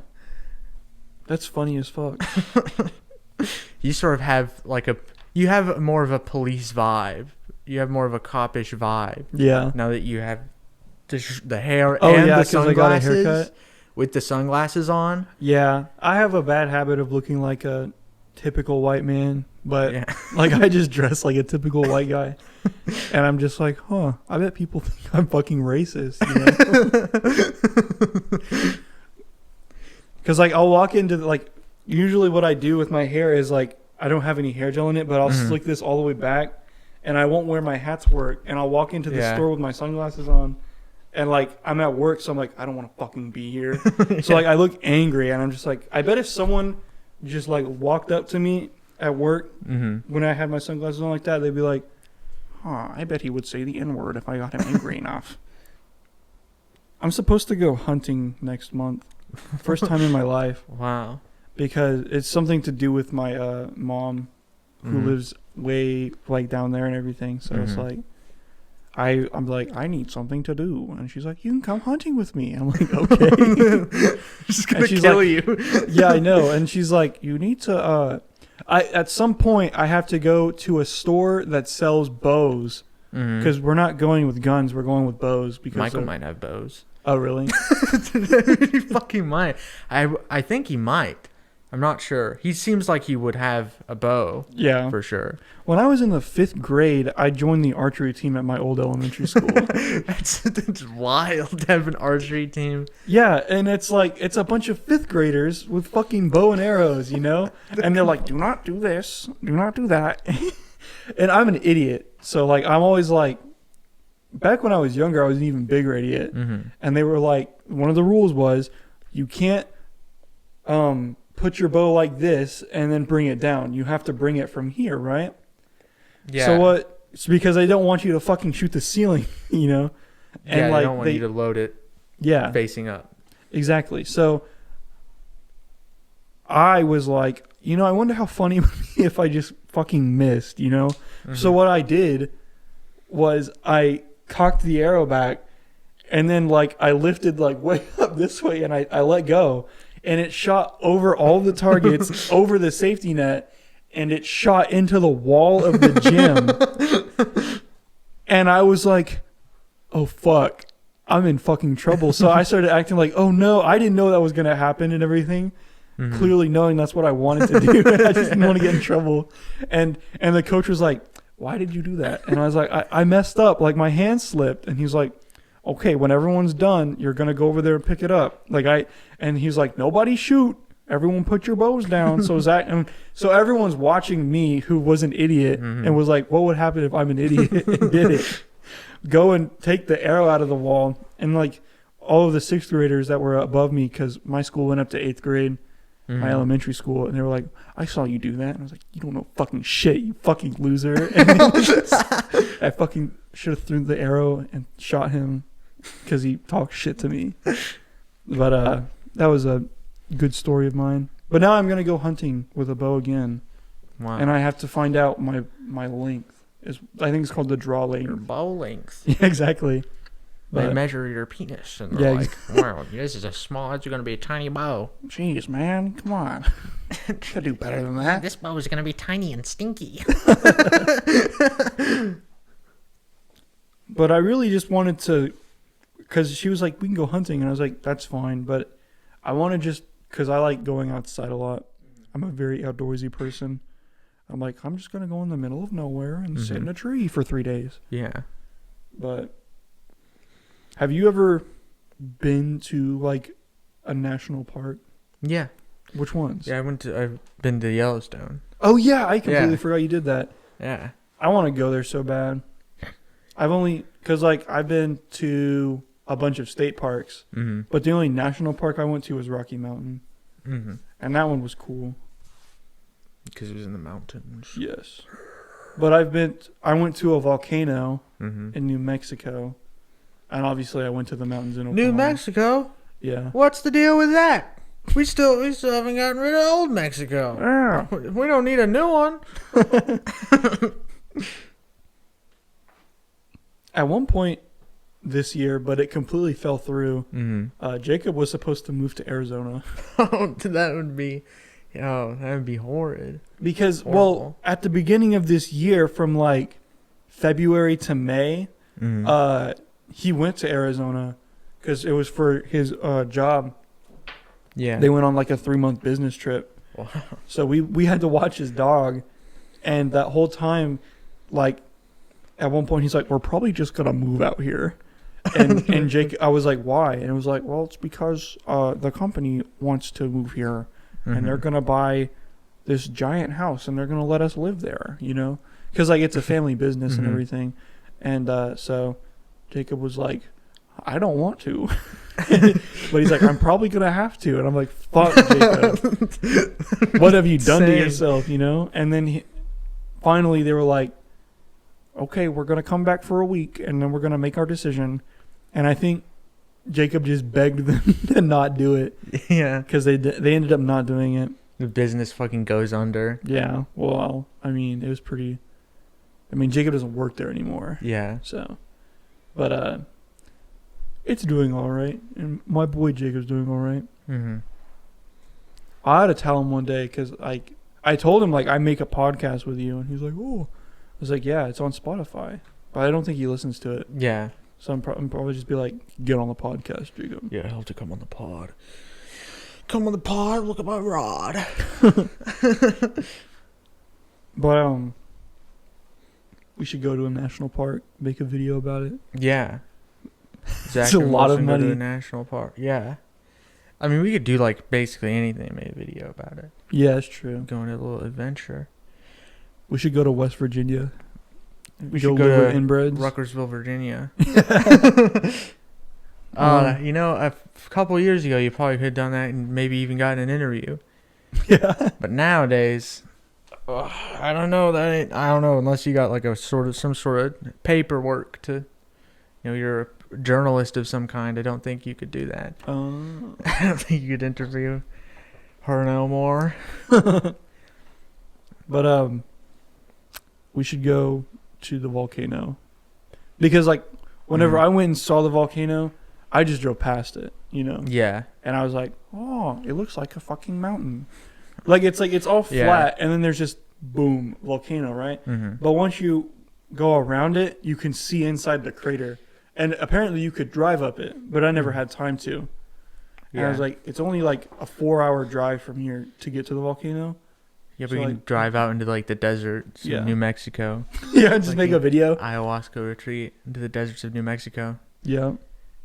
That's funny as fuck. You sort of have like you have more of a police vibe. You have more of a copish vibe. Yeah. Now that you have the hair Oh, and yeah, the 'cause I got a sunglasses haircut. with the sunglasses on. Yeah, I have a bad habit of looking like a typical white man, but Yeah. like I just dress like a typical white guy, and I'm just like, huh? I bet people think I'm fucking racist, you know? Because like I'll walk into like usually what I do with my hair is like I don't have any hair gel in it, but I'll slick this all the way back, and I won't wear my hat to work, and I'll walk into the Yeah. store with my sunglasses on. And like I'm at work, so I'm like, I don't want to fucking be here. So like I look angry, and I'm just like, I bet if someone just like walked up to me at work when I had my sunglasses on like that, they'd be like, huh, I bet he would say the N-word if I got him angry enough. I'm supposed to go hunting next month. First time in my life. Wow. Because it's something to do with my mom who lives way like down there and everything. So it's like I'm like, I need something to do. And she's like, you can come hunting with me. And I'm like, okay. She's gonna she's kill like- you. Yeah, I know. And she's like, you need to at some point I have to go to a store that sells bows. Because we're not going with guns, we're going with bows. Because Michael might have bows. Oh, really? He fucking might. I think he might. I'm not sure. He seems like he would have a bow. Yeah. For sure. When I was in the 5th grade, I joined the archery team at my old elementary school. That's wild to have an archery team. Yeah, and it's like, it's a bunch of 5th graders with fucking bow and arrows, you know? And they're like, do not do this, do not do that. And I'm an idiot. So, like, I'm always like, back when I was younger, I was an even bigger idiot. Mm-hmm. And they were like, one of the rules was, you can't put your bow like this and then bring it down. You have to bring it from here, right? Yeah. So what? It's because they don't want you to fucking shoot the ceiling, you know? And yeah, like, they don't want you to load it facing up. Exactly. So I was like, you know, I wonder how funny it would be if I just fucking missed, you know? Mm-hmm. So what I did was I cocked the arrow back and then like I lifted like way up this way and I let go and it shot over all the targets over the safety net and it shot into the wall of the gym. And I was like, oh fuck, I'm in fucking trouble. So I started acting like, oh no, I didn't know that was going to happen and everything. Mm-hmm. Clearly knowing that's what I wanted to do. And I just didn't want to get in trouble. And the coach was like, why did you do that? And I was like, I messed up. Like my hand slipped. And he was like, okay, when everyone's done, you're going to go over there and pick it up. And he's like, nobody shoot. Everyone put your bows down. So so everyone's watching me who was an idiot and was like, what would happen if I'm an idiot and did it? Go and take the arrow out of the wall. And like all of the 6th graders that were above me, because my school went up to 8th grade, my elementary school, and they were like, I saw you do that. And I was like, you don't know fucking shit, you fucking loser. And I fucking should have threw the arrow and shot him because he talked shit to me. But that was a good story of mine. But now I'm going to go hunting with a bow again. Wow. And I have to find out my length. I think it's called the draw length. Your bow length. Yeah, exactly. They measure your penis and they're like, wow, this is a small, it's going to be a tiny bow. Jeez, man, come on. Could do better than that. This bow is going to be tiny and stinky. But I really just wanted to, because she was like, we can go hunting. And I was like, that's fine. But I want to just, because I like going outside a lot. I'm a very outdoorsy person. I'm like, I'm just going to go in the middle of nowhere and sit in a tree for 3 days. Yeah. But have you ever been to like a national park? Yeah. Which ones? Yeah, I've been to Yellowstone. Oh yeah, I completely forgot you did that. Yeah. I want to go there so bad. Because like I've been to a bunch of state parks, but the only national park I went to was Rocky Mountain. And that one was cool. Because it was in the mountains. Yes. But I went to a volcano in New Mexico. And obviously I went to the mountains in Oklahoma. New Mexico? Yeah. What's the deal with that? We still haven't gotten rid of old Mexico. Yeah. We don't need a new one. At one point this year, but it completely fell through. Jacob was supposed to move to Arizona. that would be horrid. Because, well, at the beginning of this year, from like February to May, he went to Arizona because it was for his job. Yeah. They went on like a 3-month business trip. Wow. So we had to watch his dog. And that whole time, like, at one point he's like, we're probably just going to move out here. And Jake, I was like, why? And it was like, well, it's because the company wants to move here. And they're going to buy this giant house and they're going to let us live there, you know? Because, like, it's a family business and everything. And so Jacob was like, I don't want to. But he's like, I'm probably going to have to. And I'm like, fuck, Jacob. What have you done to yourself, you know? And then finally they were like, okay, we're going to come back for a week and then we're going to make our decision. And I think Jacob just begged them to not do it. Yeah. Because they ended up not doing it. The business fucking goes under. Yeah. Well, I mean, it was pretty... I mean, Jacob doesn't work there anymore. Yeah. So... But, it's doing all right. And my boy Jacob's doing all right. I had to tell him one day because, like, I told him, like, I make a podcast with you. And he's like, oh. I was like, yeah, it's on Spotify. But I don't think he listens to it. Yeah. So I'm probably just be like, get on the podcast, Jacob. Yeah, I'll have to come on the pod. Come on the pod, look at my rod. But we should go to a national park, make a video about it. Yeah. It's a lot of money. Go to a national park. Yeah. I mean, we could do like basically anything, make a video about it. Yeah, it's true. Go on a little adventure. We should go to West Virginia. We should go to inbreds. Ruckersville, Virginia. You know, a couple years ago, you probably could have done that and maybe even gotten an interview. Yeah. But nowadays, I don't know. I don't know unless you got like some sort of paperwork to, you're a journalist of some kind. I don't think you could do that. I don't think you could interview her no more. But we should go to the volcano because like whenever I went and saw the volcano, I just drove past it, Yeah. and I was like, oh, it looks like a fucking mountain. Like it's all flat, and then there's just boom, volcano, right? But once you go around it, you can see inside the crater, and apparently you could drive up it, but I never had time to. And I was like, it's only like a 4-hour drive from here to get to the volcano. Yeah, but you can drive out into like the deserts of New Mexico. Yeah, just make a video. Ayahuasca retreat into the deserts of New Mexico. Yeah.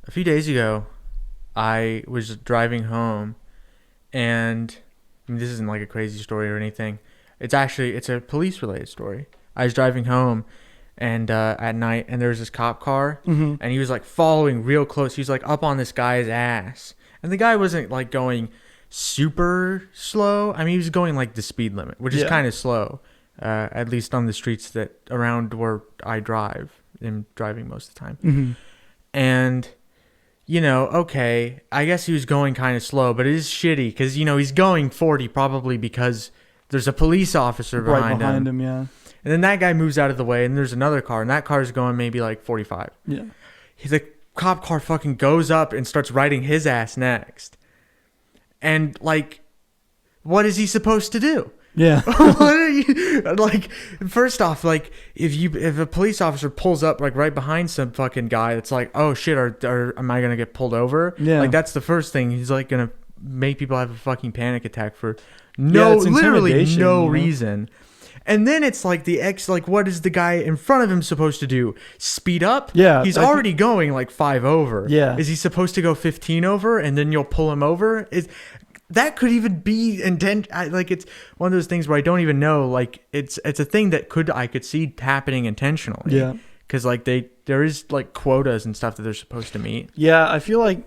A few days ago, I was driving home, and this isn't like a crazy story or anything. It's a police-related story. I was driving home, and at night, and there was this cop car, and he was like following real close. He was like up on this guy's ass, and the guy wasn't like going super slow. I mean, he was going like the speed limit, which is kind of slow, at least on the streets that around where I drive. I'm driving most of the time, and. Okay, I guess he was going kind of slow, but it is shitty because, he's going 40 probably because there's a police officer behind him. Yeah. And then that guy moves out of the way, and there's another car, and that car is going maybe like 45. Yeah. The cop car fucking goes up and starts riding his ass next. And, like, what is he supposed to do? Yeah. What are you like? First off, like if a police officer pulls up like right behind some fucking guy, it's like, oh shit, am I gonna get pulled over? Yeah. Like that's the first thing. He's like gonna make people have a fucking panic attack for literally no reason. And then it's like what is the guy in front of him supposed to do? Speed up? Yeah. He's already going like 5 over. Yeah. Is he supposed to go 15 over and then you'll pull him over? That could even be intent. Like it's one of those things where I don't even know. Like it's a thing that I could see happening intentionally. Yeah. Because like there is like quotas and stuff that they're supposed to meet. Yeah, I feel like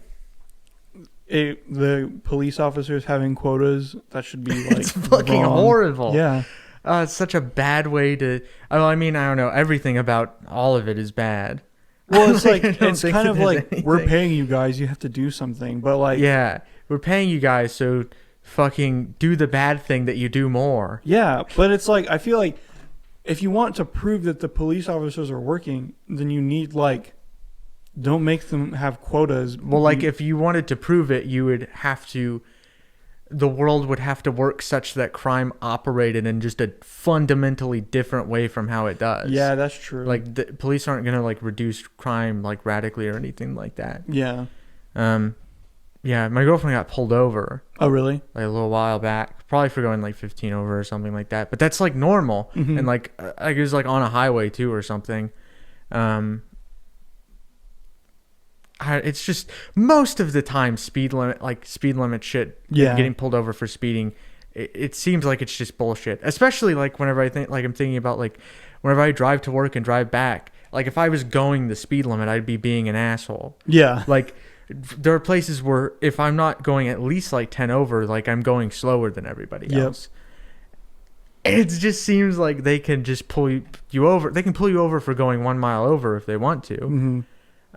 the police officers having quotas, that should be like it's fucking wrong. horrible. Yeah. It's such a bad way to. I mean, I don't know. Everything about all of it is bad. Well, it's like it's kind of like we're paying you guys. You have to do something, but like we're paying you guys, so fucking do the bad thing that you do more. Yeah, but it's like I feel like if you want to prove that the police officers are working, then you need don't make them have quotas. Well, like if you wanted to prove it, you would have to. The world would have to work such that crime operated in just a fundamentally different way from how it does. Yeah, that's true. Like the police aren't gonna like reduce crime like radically or anything like that. Yeah. Yeah, my girlfriend got pulled over. Oh, really? Like a little while back, probably for going like 15 over or something like that. But that's like normal, and like it was like on a highway too or something. It's just most of the time speed limit shit. Yeah. Getting pulled over for speeding, it seems like it's just bullshit. Especially like whenever I'm thinking about like whenever I drive to work and drive back. Like if I was going the speed limit, I'd be being an asshole. Yeah. Like there are places where if I'm not going at least like 10 over, like I'm going slower than everybody else. It just seems like they can just pull you over. They can pull you over for going 1 mile over if they want to.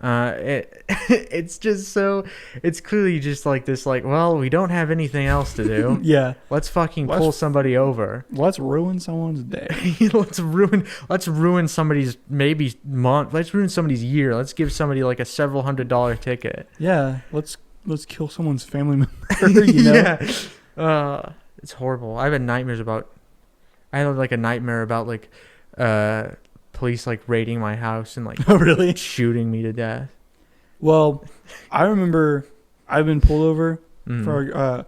It's just so it's clearly just like this well, we don't have anything else to do. Yeah, let's pull somebody over. Let's ruin someone's day. let's ruin somebody's maybe month. Let's ruin somebody's year. Let's give somebody like a several $100 ticket. Yeah, let's kill someone's family member. Yeah. It's horrible. I had nightmares about police like raiding my house and like oh, really? shooting me to death. Well, I remember I've been pulled over for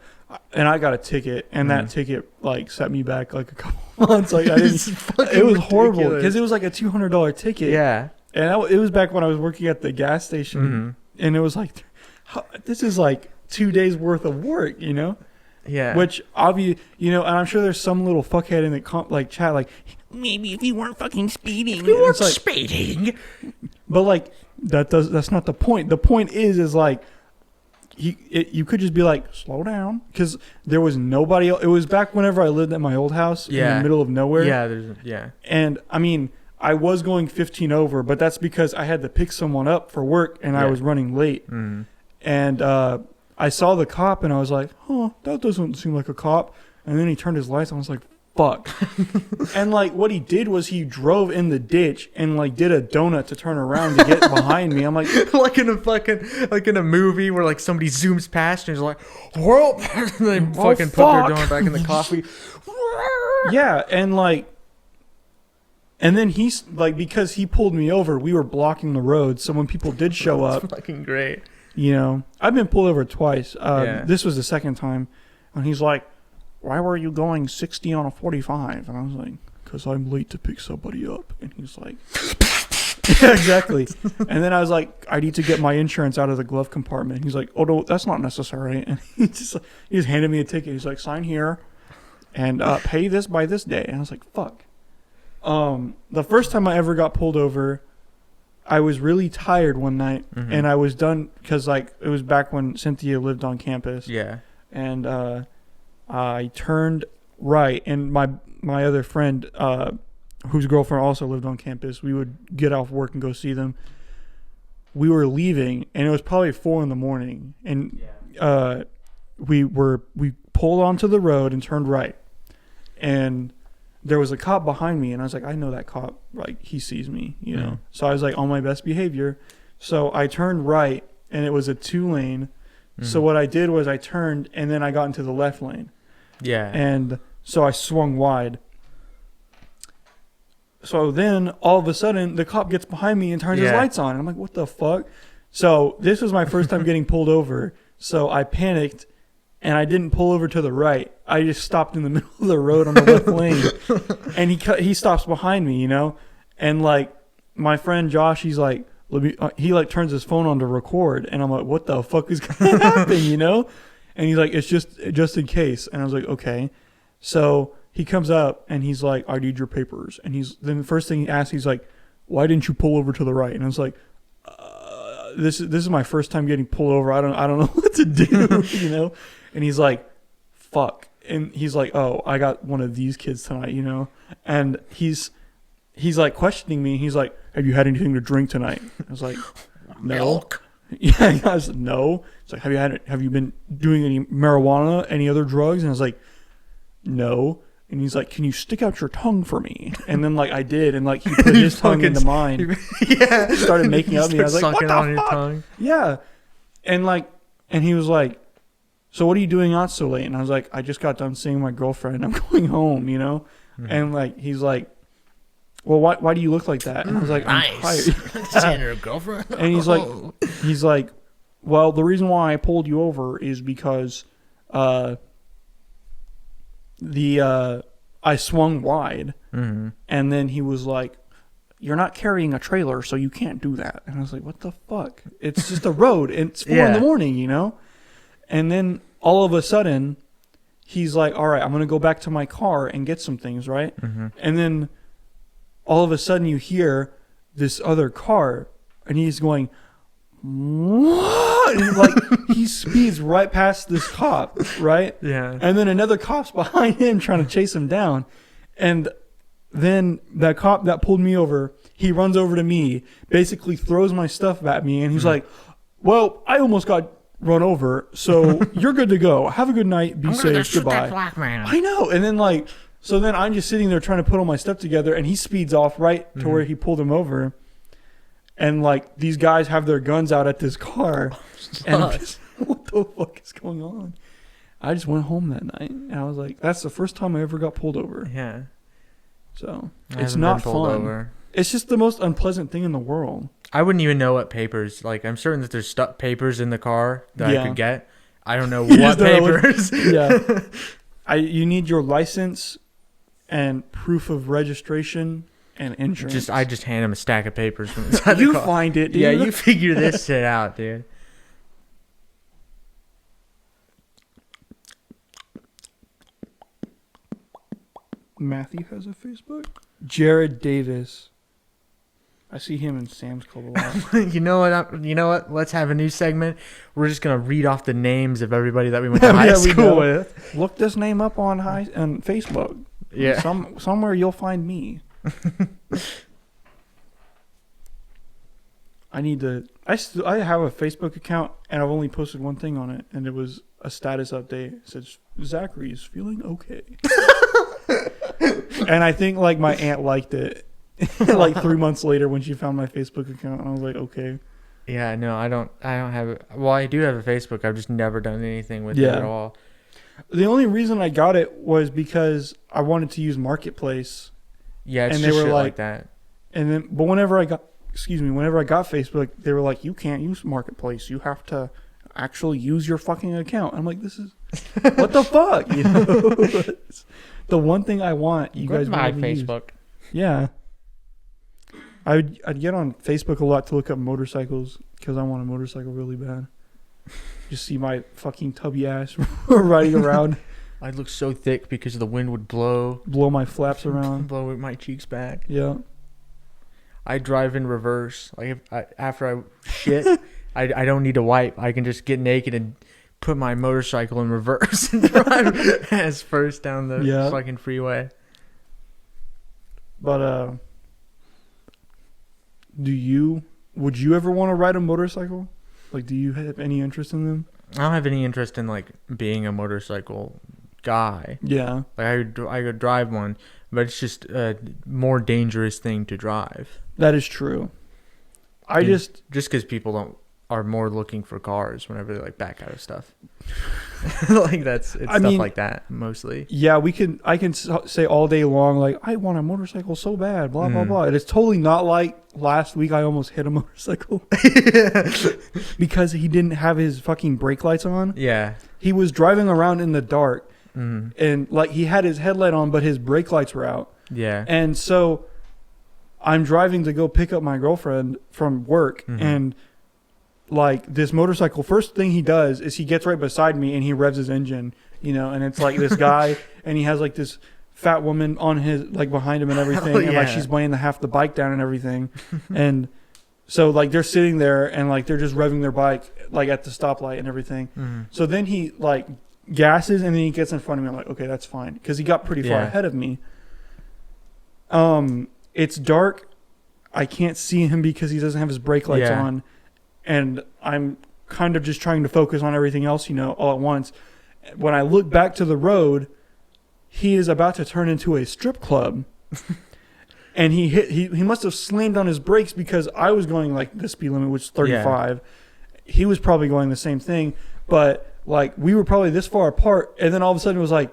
and I got a ticket, and that ticket like set me back like a couple months. Like I didn't. It was horrible because it was like a $200 ticket. Yeah. And it was back when I was working at the gas station, and it was like, this is like 2 days worth of work, you know? Yeah. Which obviously, you know, and I'm sure there's some little fuckhead in the chat like, Maybe if you weren't fucking speeding. you weren't speeding. but like that's not the point. The point is like, you could just be like, slow down, because there was nobody else. It was back whenever I lived at my old house in the middle of nowhere. Yeah. And I mean, I was going 15 over, but that's because I had to pick someone up for work and I was running late. And I saw the cop and I was like, that doesn't seem like a cop. And then he turned his lights on. I was like, fuck. And like what he did was he drove in the ditch and like did a donut to turn around to get behind me. I'm like, like in a movie where like somebody zooms past and he's like, whoa, and they fucking put their donut back in the coffee. Yeah, and like, and then he's like, because he pulled me over, we were blocking the road. So when people did show up, That's fucking great. You know, I've been pulled over twice. This was the second time, and he's like, why were you going 60 on a 45? And I was like, because I'm late to pick somebody up. And he's like, yeah, exactly. And then I was like, I need to get my insurance out of the glove compartment. He's like, oh, no, that's not necessary. And he just handed me a ticket. He's like, sign here and pay this by this day. And I was like, fuck. The first time I ever got pulled over, I was really tired one night, and I was done because like it was back when Cynthia lived on campus. Yeah. And I turned right, and my other friend, whose girlfriend also lived on campus, we would get off work and go see them. We were leaving, and it was probably 4 a.m, and we pulled onto the road and turned right, and there was a cop behind me, and I was like, I know that cop, like he sees me, you know. So I was like on my best behavior. So I turned right, and it was a 2-lane. So what I did was I turned, and then I got into the left lane. Yeah. And so I swung wide. So then all of a sudden the cop gets behind me and turns his lights on. And I'm like, what the fuck? So this was my first time getting pulled over. So I panicked, and I didn't pull over to the right. I just stopped in the middle of the road on the left lane. And he stops behind me, you know? And like my friend Josh, he's like, he like turns his phone on to record, and I'm like, what the fuck is going to happen, you know? And he's like, it's just in case. And I was like, okay. So he comes up and he's like, I need your papers. And then the first thing he asks, he's like, why didn't you pull over to the right? And I was like, this is my first time getting pulled over. I don't know what to do, you know? And he's like, fuck. And he's like, oh, I got one of these kids tonight, you know? And he's like questioning me. He's like, have you had anything to drink tonight? I was like, no. Milk. Yeah, I was like, no. It's like, have you been doing any marijuana, any other drugs? And I was like, no. And he's like, can you stick out your tongue for me? And then like I did, and like he put his tongue into mine. Yeah. Started making up me. I was like, what the on fuck? Your tongue. Yeah. And he was like, so what are you doing out so late? And I was like, I just got done seeing my girlfriend, and I'm going home, you know? And like he's like, well, why do you look like that? And I was like, I'm tired. Seeing your girlfriend. And he's like, well, the reason why I pulled you over is because I swung wide, and then he was like, you're not carrying a trailer, so you can't do that. And I was like, what the fuck? It's just a road, and it's 4 a.m, you know? And then all of a sudden, he's like, all right, I'm going to go back to my car and get some things, right? And then all of a sudden you hear this other car, and he's going, what? And like he speeds right past this cop, right? Yeah. And then another cop's behind him trying to chase him down. And then that cop that pulled me over, he runs over to me, basically throws my stuff at me, and he's like, well, I almost got run over, so you're good to go. Have a good night. Be safe. Goodbye. That black man. I know. And then like, so then I'm just sitting there trying to put all my stuff together, and he speeds off right to where he pulled him over. And like these guys have their guns out at this car, and I'm just, what the fuck is going on? I just went home that night, and I was like, that's the first time I ever got pulled over. Yeah. So I it's haven't not been pulled fun. over. It's just the most unpleasant thing in the world. I wouldn't even know what papers. Like, I'm certain that there's papers in the car that I could get. I don't know what papers. Yeah. You need your license and proof of registration and insurance. I just hand him a stack of papers from inside you the car. find it, dude. Yeah, you figure this shit out, dude. Matthew has a Facebook. Jared Davis. I see him in Sam's Club a lot. You know what? Let's have a new segment. We're just gonna read off the names of everybody that we went to high school with. Look this name up on Facebook. Yeah. Somewhere you'll find me. I have a Facebook account and I've only posted one thing on it, and it was a status update. It says Zachary's feeling okay. And I think like my aunt liked it. Like 3 months later when she found my Facebook account, and I was like, okay. Yeah, no, I don't have it. Well, I do have a Facebook. I've just never done anything with it at all. The only reason I got it was because I wanted to use Marketplace. Yeah, it's and just they were shit like that. And then, but whenever I got Facebook, they were like, you can't use Marketplace. You have to actually use your fucking account. I'm like, this is what the fuck, you know? The one thing I want, you guys my want to Facebook. Use. Yeah. I'd get on Facebook a lot to look up motorcycles because I want a motorcycle really bad. Just see my fucking tubby ass riding around. I'd look so thick because the wind would blow My flaps around. blow my cheeks back. Yeah. I drive in reverse. Like after I shit, I don't need to wipe. I can just get naked and put my motorcycle in reverse and drive ass first down the fucking freeway. But would you ever want to ride a motorcycle? Like, do you have any interest in them? I don't have any interest in like being a motorcycle guy. Yeah. Like I could drive one, but it's just a more dangerous thing to drive. That is true. Just because people are more looking for cars whenever they like back out of stuff. Like stuff like that mostly. Yeah, I can say all day long like I want a motorcycle so bad, blah blah blah. And it's totally not like last week I almost hit a motorcycle because he didn't have his fucking brake lights on. Yeah, he was driving around in the dark, and like he had his headlight on, but his brake lights were out. Yeah, and so I'm driving to go pick up my girlfriend from work, and like this motorcycle, first thing he does is he gets right beside me and he revs his engine, you know, and it's like this guy and he has like this fat woman on his like behind him and everything, and like she's weighing half the bike down and everything. And so like they're sitting there and like they're just revving their bike like at the stoplight and everything. So then he like gasses and then he gets in front of me. I'm like, okay, that's fine, because he got pretty far ahead of me. It's dark, I can't see him because he doesn't have his brake lights on. And I'm kind of just trying to focus on everything else, you know, all at once. When I look back to the road, he is about to turn into a strip club. And he must have slammed on his brakes because I was going like the speed limit, which is 35. Yeah. He was probably going the same thing, but like we were probably this far apart. And then all of a sudden it was like,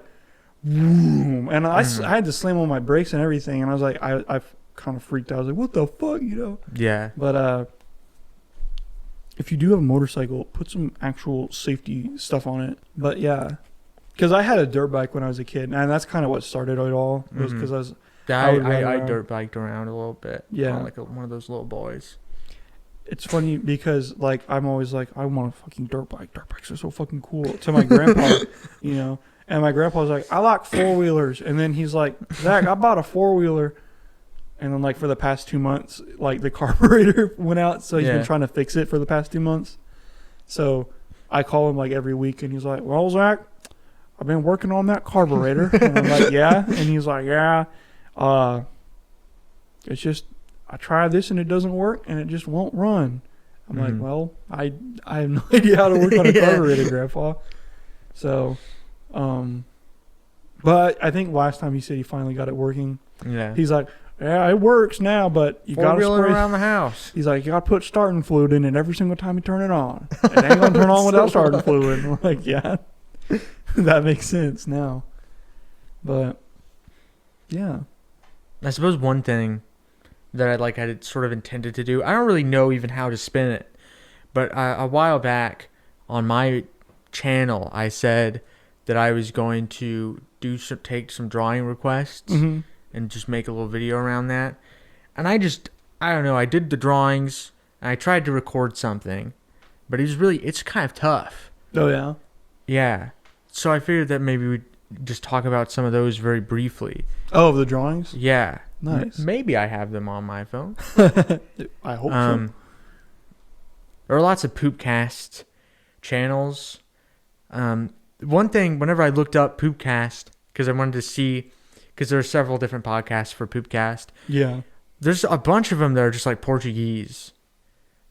boom. And I had to slam on my brakes and everything. And I was like, I kind of freaked out. I was like, what the fuck, you know? Yeah. But, if you do have a motorcycle, put some actual safety stuff on it. But yeah, because I had a dirt bike when I was a kid, and that's kind of what started it all. Was because I dirt biked around a little bit. Yeah, like one of those little boys. It's funny because like I'm always like, I want a fucking dirt bike. Dirt bikes are so fucking cool. To my grandpa, you know, and my grandpa was like, I like 4-wheelers, and then he's like, Zach, I bought a 4-wheeler. And then, like, for the past 2 months, like, the carburetor went out, so he's been trying to fix it for the past 2 months. So I call him, like, every week, and he's like, well, Zach, I've been working on that carburetor. And I'm like, yeah? And he's like, yeah. It's just, I tried this, and it doesn't work, and it just won't run. I'm like, well, I have no idea how to work on a carburetor, Grandpa. So, but I think last time he said he finally got it working. Yeah. He's like, yeah, it works now, but you got to spray around the house. He's like, you got to put starting fluid in it every single time you turn it on. It ain't going to turn on without starting fluid. I'm like, yeah, that makes sense now. But, yeah. I suppose one thing that I had sort of intended to do, I don't really know even how to spin it, but a while back on my channel, I said that I was going to take some drawing requests and just make a little video around that. And I don't know, I did the drawings and I tried to record something, but it's kind of tough. Oh, yeah? Yeah. So I figured that maybe we'd just talk about some of those very briefly. Oh, the drawings? Yeah. Nice. Maybe I have them on my phone. I hope so. There are lots of Poopcast channels. One thing, whenever I looked up Poopcast, because I wanted to see, because there are several different podcasts for Poopcast. Yeah. There's a bunch of them that are just like Portuguese.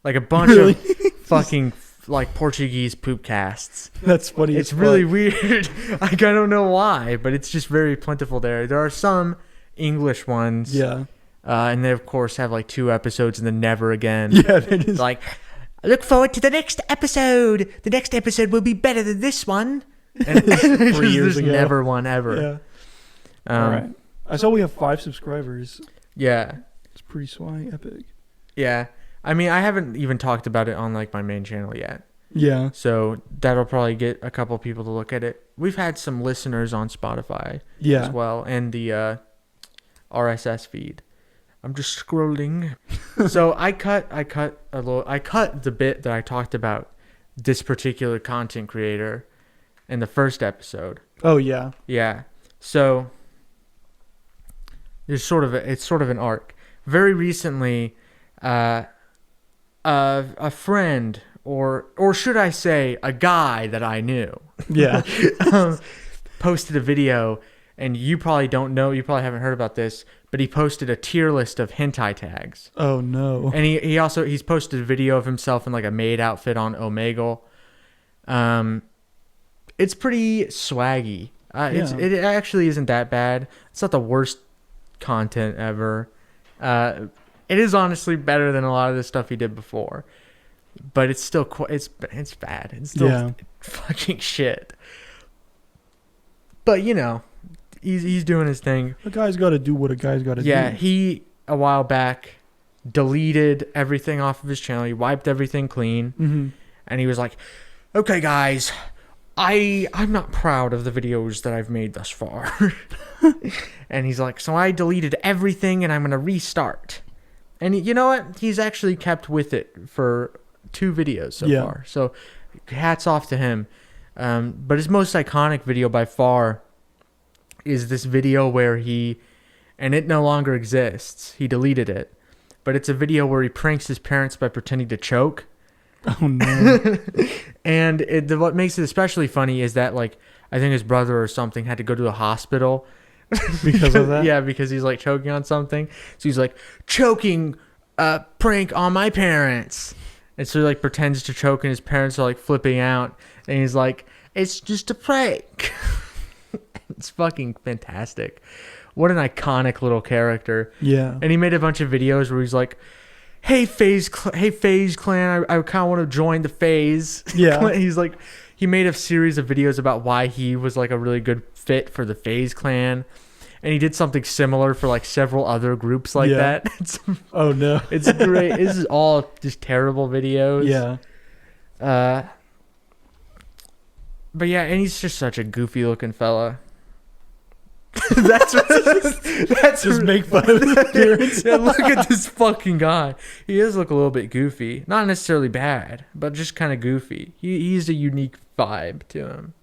Like a bunch of fucking like Portuguese Poopcasts. That's funny. It's really weird. I don't know why, but it's just very plentiful there. There are some English ones. Yeah. And they, of course, have like 2 episodes and then never again. Yeah, that is. Like, I look forward to the next episode. The next episode will be better than this one. And 3 years ago. Never one ever. Yeah. All right. I saw we have 5 subscribers. Yeah. It's pretty swag epic. Yeah. I mean, I haven't even talked about it on like my main channel yet. Yeah. So that'll probably get a couple people to look at it. We've had some listeners on Spotify as well, and the RSS feed. I'm just scrolling. So I cut the bit that I talked about this particular content creator in the first episode. Oh yeah. Yeah. So it's sort of an arc. Very recently, a friend, or should I say a guy that I knew, Yeah. posted a video, and you probably don't know, you probably haven't heard about this, but he posted a tier list of hentai tags. Oh no. And he's posted a video of himself in like a maid outfit on Omegle. It's pretty swaggy. It actually isn't that bad. It's not the worst content ever. It is honestly better than a lot of the stuff he did before, but it's still it's bad. It's still fucking shit. But you know, he's doing his thing. A guy's got to do what a guy's got to do. Yeah, he a while back deleted everything off of his channel. He wiped everything clean, and he was like, "Okay, guys, I'm not proud of the videos that I've made thus far." And he's like, "So I deleted everything, and I'm gonna restart." And you know what? He's actually kept with it for 2 videos so far. So hats off to him. But his most iconic video by far is this video where and it no longer exists. He deleted it. But it's a video where he pranks his parents by pretending to choke. Oh no. And what makes it especially funny is that, like, I think his brother or something had to go to the hospital. Because of that? Yeah, because he's like choking on something. So he's like, choking prank on my parents. And so he like pretends to choke and his parents are like flipping out. And he's like, it's just a prank. It's fucking fantastic. What an iconic little character. Yeah. And he made a bunch of videos where he's like, hey FaZe clan, I kind of want to join the FaZe. Yeah. He's like, he made a series of videos about why he was like a really good fit for the FaZe clan. And he did something similar for like several other groups like that. Oh no. It's great. This is all just terrible videos. Yeah. But yeah, and he's just such a goofy looking fella. that's Just make fun of his appearance. Yeah, look at this fucking guy. He does look a little bit goofy. Not necessarily bad, but just kind of goofy. He's a unique vibe to him.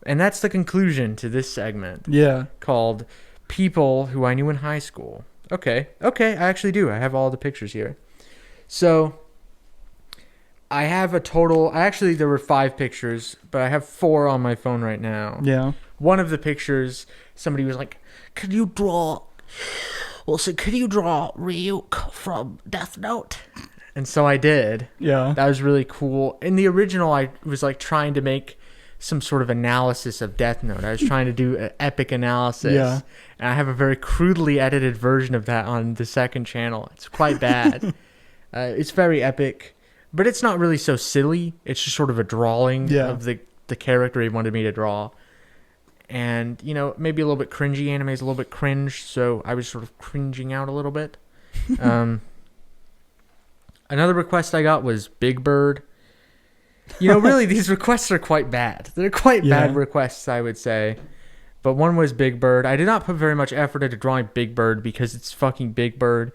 And that's the conclusion to this segment. Yeah. Called People Who I Knew in High School. Okay, I actually do. I have all the pictures here. So, I have a total... Actually, there were 5 pictures, but I have 4 on my phone right now. Yeah. One of the pictures, somebody was like, could you draw Ryuk from Death Note? And so I did. Yeah. That was really cool. In the original, I was like trying to make some sort of analysis of Death Note. I was trying to do an epic analysis. Yeah. And I have a very crudely edited version of that on the second channel. It's quite bad. It's very epic, but it's not really so silly. It's just sort of a drawing of the character he wanted me to draw. And, you know, maybe a little bit cringy. Anime is a little bit cringe, so I was sort of cringing out a little bit. Another request I got was Big Bird. Really, these requests are quite bad. They're quite bad requests, I would say. But one was Big Bird. I did not put very much effort into drawing Big Bird because it's fucking Big Bird.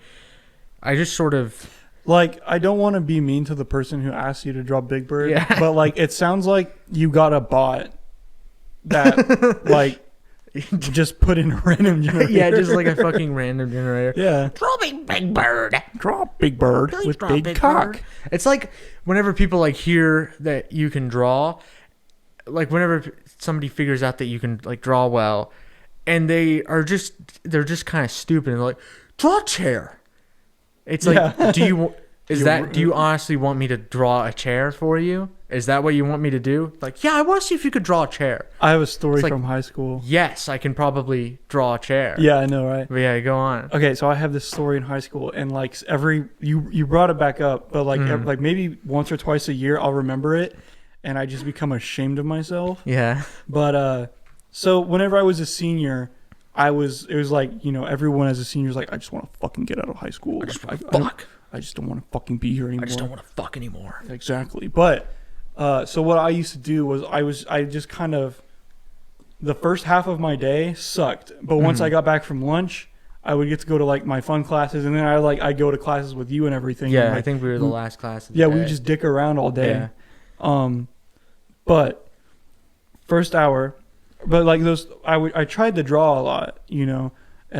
I just sort of... Like, I don't want to be mean to the person who asked you to draw Big Bird, but, like, it sounds like you got a bot that, like, just put in a random generator. Yeah, just like a fucking random generator. Yeah. Draw me Big Bird. Draw Big Bird Please with draw big cock. Bird. It's like whenever people, like, hear that you can draw, like, whenever somebody figures out that you can, like, draw well, and they're just kind of stupid and they're like, draw a chair. It's like, do you honestly want me to draw a chair for you? Is that what you want me to do? Like, yeah, I want to see if you could draw a chair. I have a story from high school. Yes, I can probably draw a chair. Yeah, I know, right? But yeah, go on. Okay, so I have this story in high school, and like you brought it back up, but like like maybe once or twice a year I'll remember it, and I just become ashamed of myself. Yeah. But so whenever I was a senior, it was like, everyone as a senior is like, I just want to fucking get out of high school. I just want to fuck. I just don't want to fucking be here anymore. I just don't want to fuck anymore. Exactly. But so what I used to do was I just kind of, the first half of my day sucked, but once I got back from lunch, I would get to go to like my fun classes, and then I go to classes with you and everything. Yeah, and, like, I think we were the last class of the yeah, day. we would just dick around all day. Yeah. But first hour, but like I tried to draw a lot, and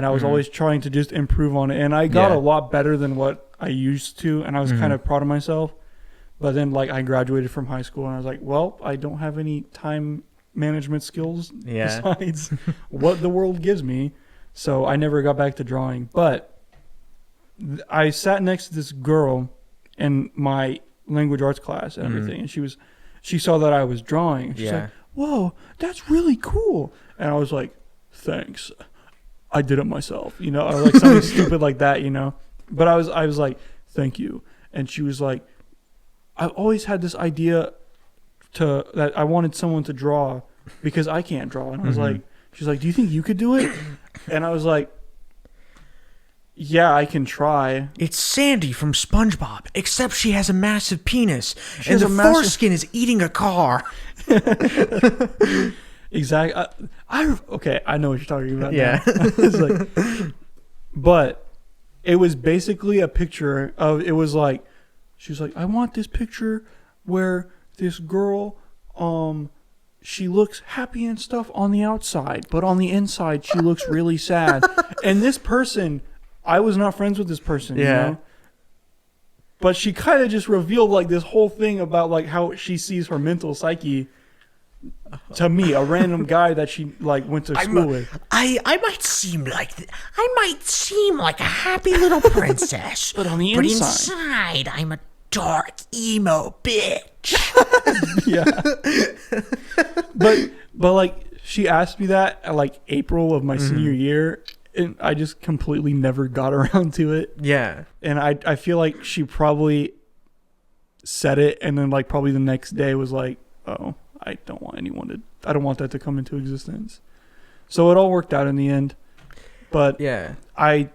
I was always trying to just improve on it, and I got a lot better than what I used to, and I was kind of proud of myself. But then, like, I graduated from high school, and I was like, well, I don't have any time management skills besides what the world gives me. So I never got back to drawing. But I sat next to this girl in my language arts class and everything, and she saw that I was drawing. She's like, whoa, that's really cool. And I was like, thanks. I did it myself, or like something stupid like that, But I was like, thank you. And she was like, I've always had this idea that I wanted someone to draw because I can't draw. And I was like, she's like, do you think you could do it? And I was like, yeah, I can try. It's Sandy from SpongeBob, except she has a massive penis, and the foreskin is eating a car. Exactly. Okay, I know what you're talking about. Yeah. It's like, but it was basically a picture of, it was like, she was like, I want this picture where this girl, she looks happy and stuff on the outside, but on the inside, she looks really sad. And this person, I was not friends with this person, But she kind of just revealed like this whole thing about like how she sees her mental psyche to me, a random guy that she like went to school with. I might seem like a happy little princess, but on the inside I'm a dark emo bitch. Yeah. but like she asked me that at like April of my senior year, and I just completely never got around to it. Yeah. And I feel like she probably said it, and then like probably the next day was like, oh, I don't want that to come into existence. So it all worked out in the end. But yeah, I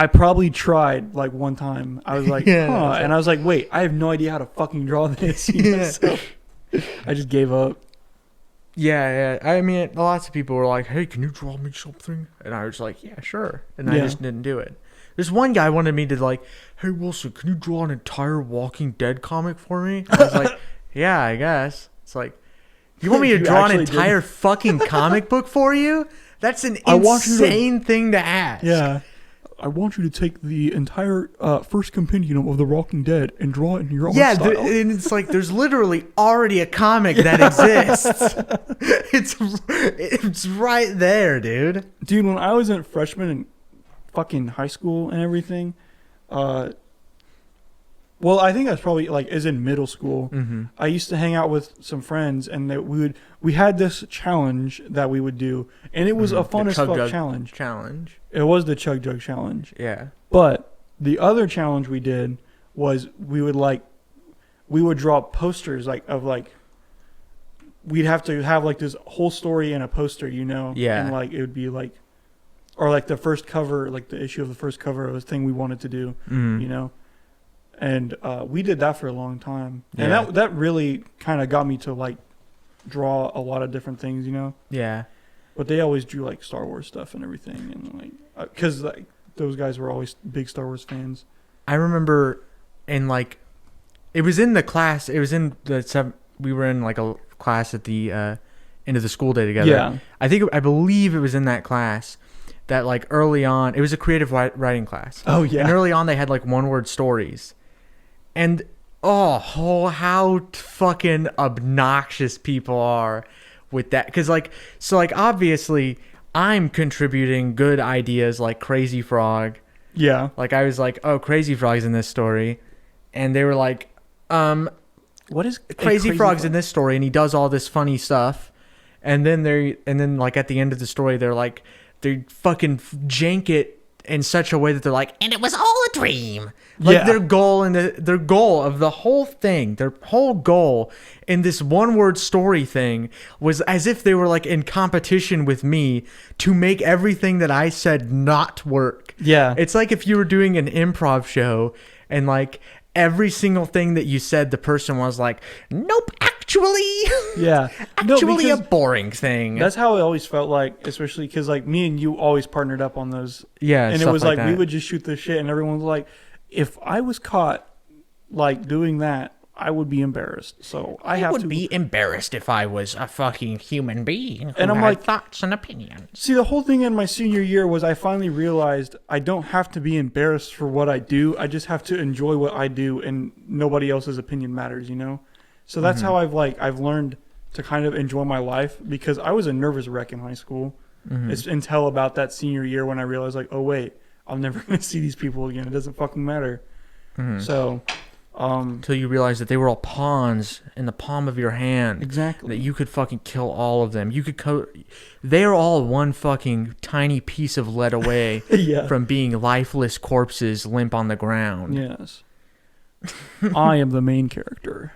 probably tried like one time. I was like, and I was like, wait, I have no idea how to fucking draw this. So I just gave up. Yeah. I mean, lots of people were like, hey, can you draw me something? And I was like, yeah, sure. And I just didn't do it. There's one guy wanted me to like, hey, Wilson, can you draw an entire Walking Dead comic for me? I was like, yeah, I guess. It's like, you want me to draw an entire fucking comic book for you? That's an insane thing to ask. Yeah. I want you to take the entire first compendium of The Walking Dead and draw it in your own style. Yeah, and it's like there's literally already a comic that exists. It's right there, dude. Dude, when I was a freshman in fucking high school and everything, well, I think that's probably like is in middle school. I used to hang out with some friends, and we had this challenge that we would do, and it was a fun as fuck challenge. It was the Chug Jug challenge. Yeah. But the other challenge we did was we would draw posters we'd have to have like this whole story in a poster, Yeah. And like it would be like, or like the first cover, like the issue of the first cover of a thing we wanted to do, And we did that for a long time. And Yeah. that really kind of got me to like draw a lot of different things, you know? Yeah. But they always drew like Star Wars stuff and everything. And like, because like, those guys were always big Star Wars fans. I remember in like, it was in the class, it was in the, we were in like a class at the end of the school day together. Yeah. I believe it was in that class that like early on, it was a creative writing class. Oh, yeah. And early on they had like one word stories. And oh, how fucking obnoxious people are with that. Cause like, so like obviously I'm contributing good ideas like Crazy Frog. Yeah. Like I was like, oh, Crazy Frog's in this story. And they were like, What is Crazy Frog's in this story and he does all this funny stuff. And then like at the end of the story, they're like, they fucking jank it in such a way that they're like, And it was all a dream. like Yeah. their goal of the whole thing, their whole goal in this one word story thing was as if they were like in competition with me to make everything that I said not work. Yeah. It's like if you were doing an improv show and like every single thing that you said, the person was like, nope, actually, Yeah. No, actually a because boring thing. that's how it always felt like, especially because like me and you always partnered up on those. Yeah. And it stuff was like we that. would just shoot the shit and everyone was like, if I was caught like doing that, I would be embarrassed. So I have would to be embarrassed if I was a fucking human being who And I'm had like- thoughts and opinions. See, the whole thing in my senior year was I finally realized I don't have to be embarrassed for what I do. I just have to enjoy what I do, and nobody else's opinion matters, you know? So that's how I've learned to kind of enjoy my life, because I was a nervous wreck in high school. It's until about that senior year when I realized, like, oh, wait, I'm never going to see these people again. It doesn't fucking matter. So, Until you realize that they were all pawns in the palm of your hand. exactly. That you could fucking kill all of them. You could they're all one fucking tiny piece of lead away Yeah. from being lifeless corpses limp on the ground. Yes. I am the main character.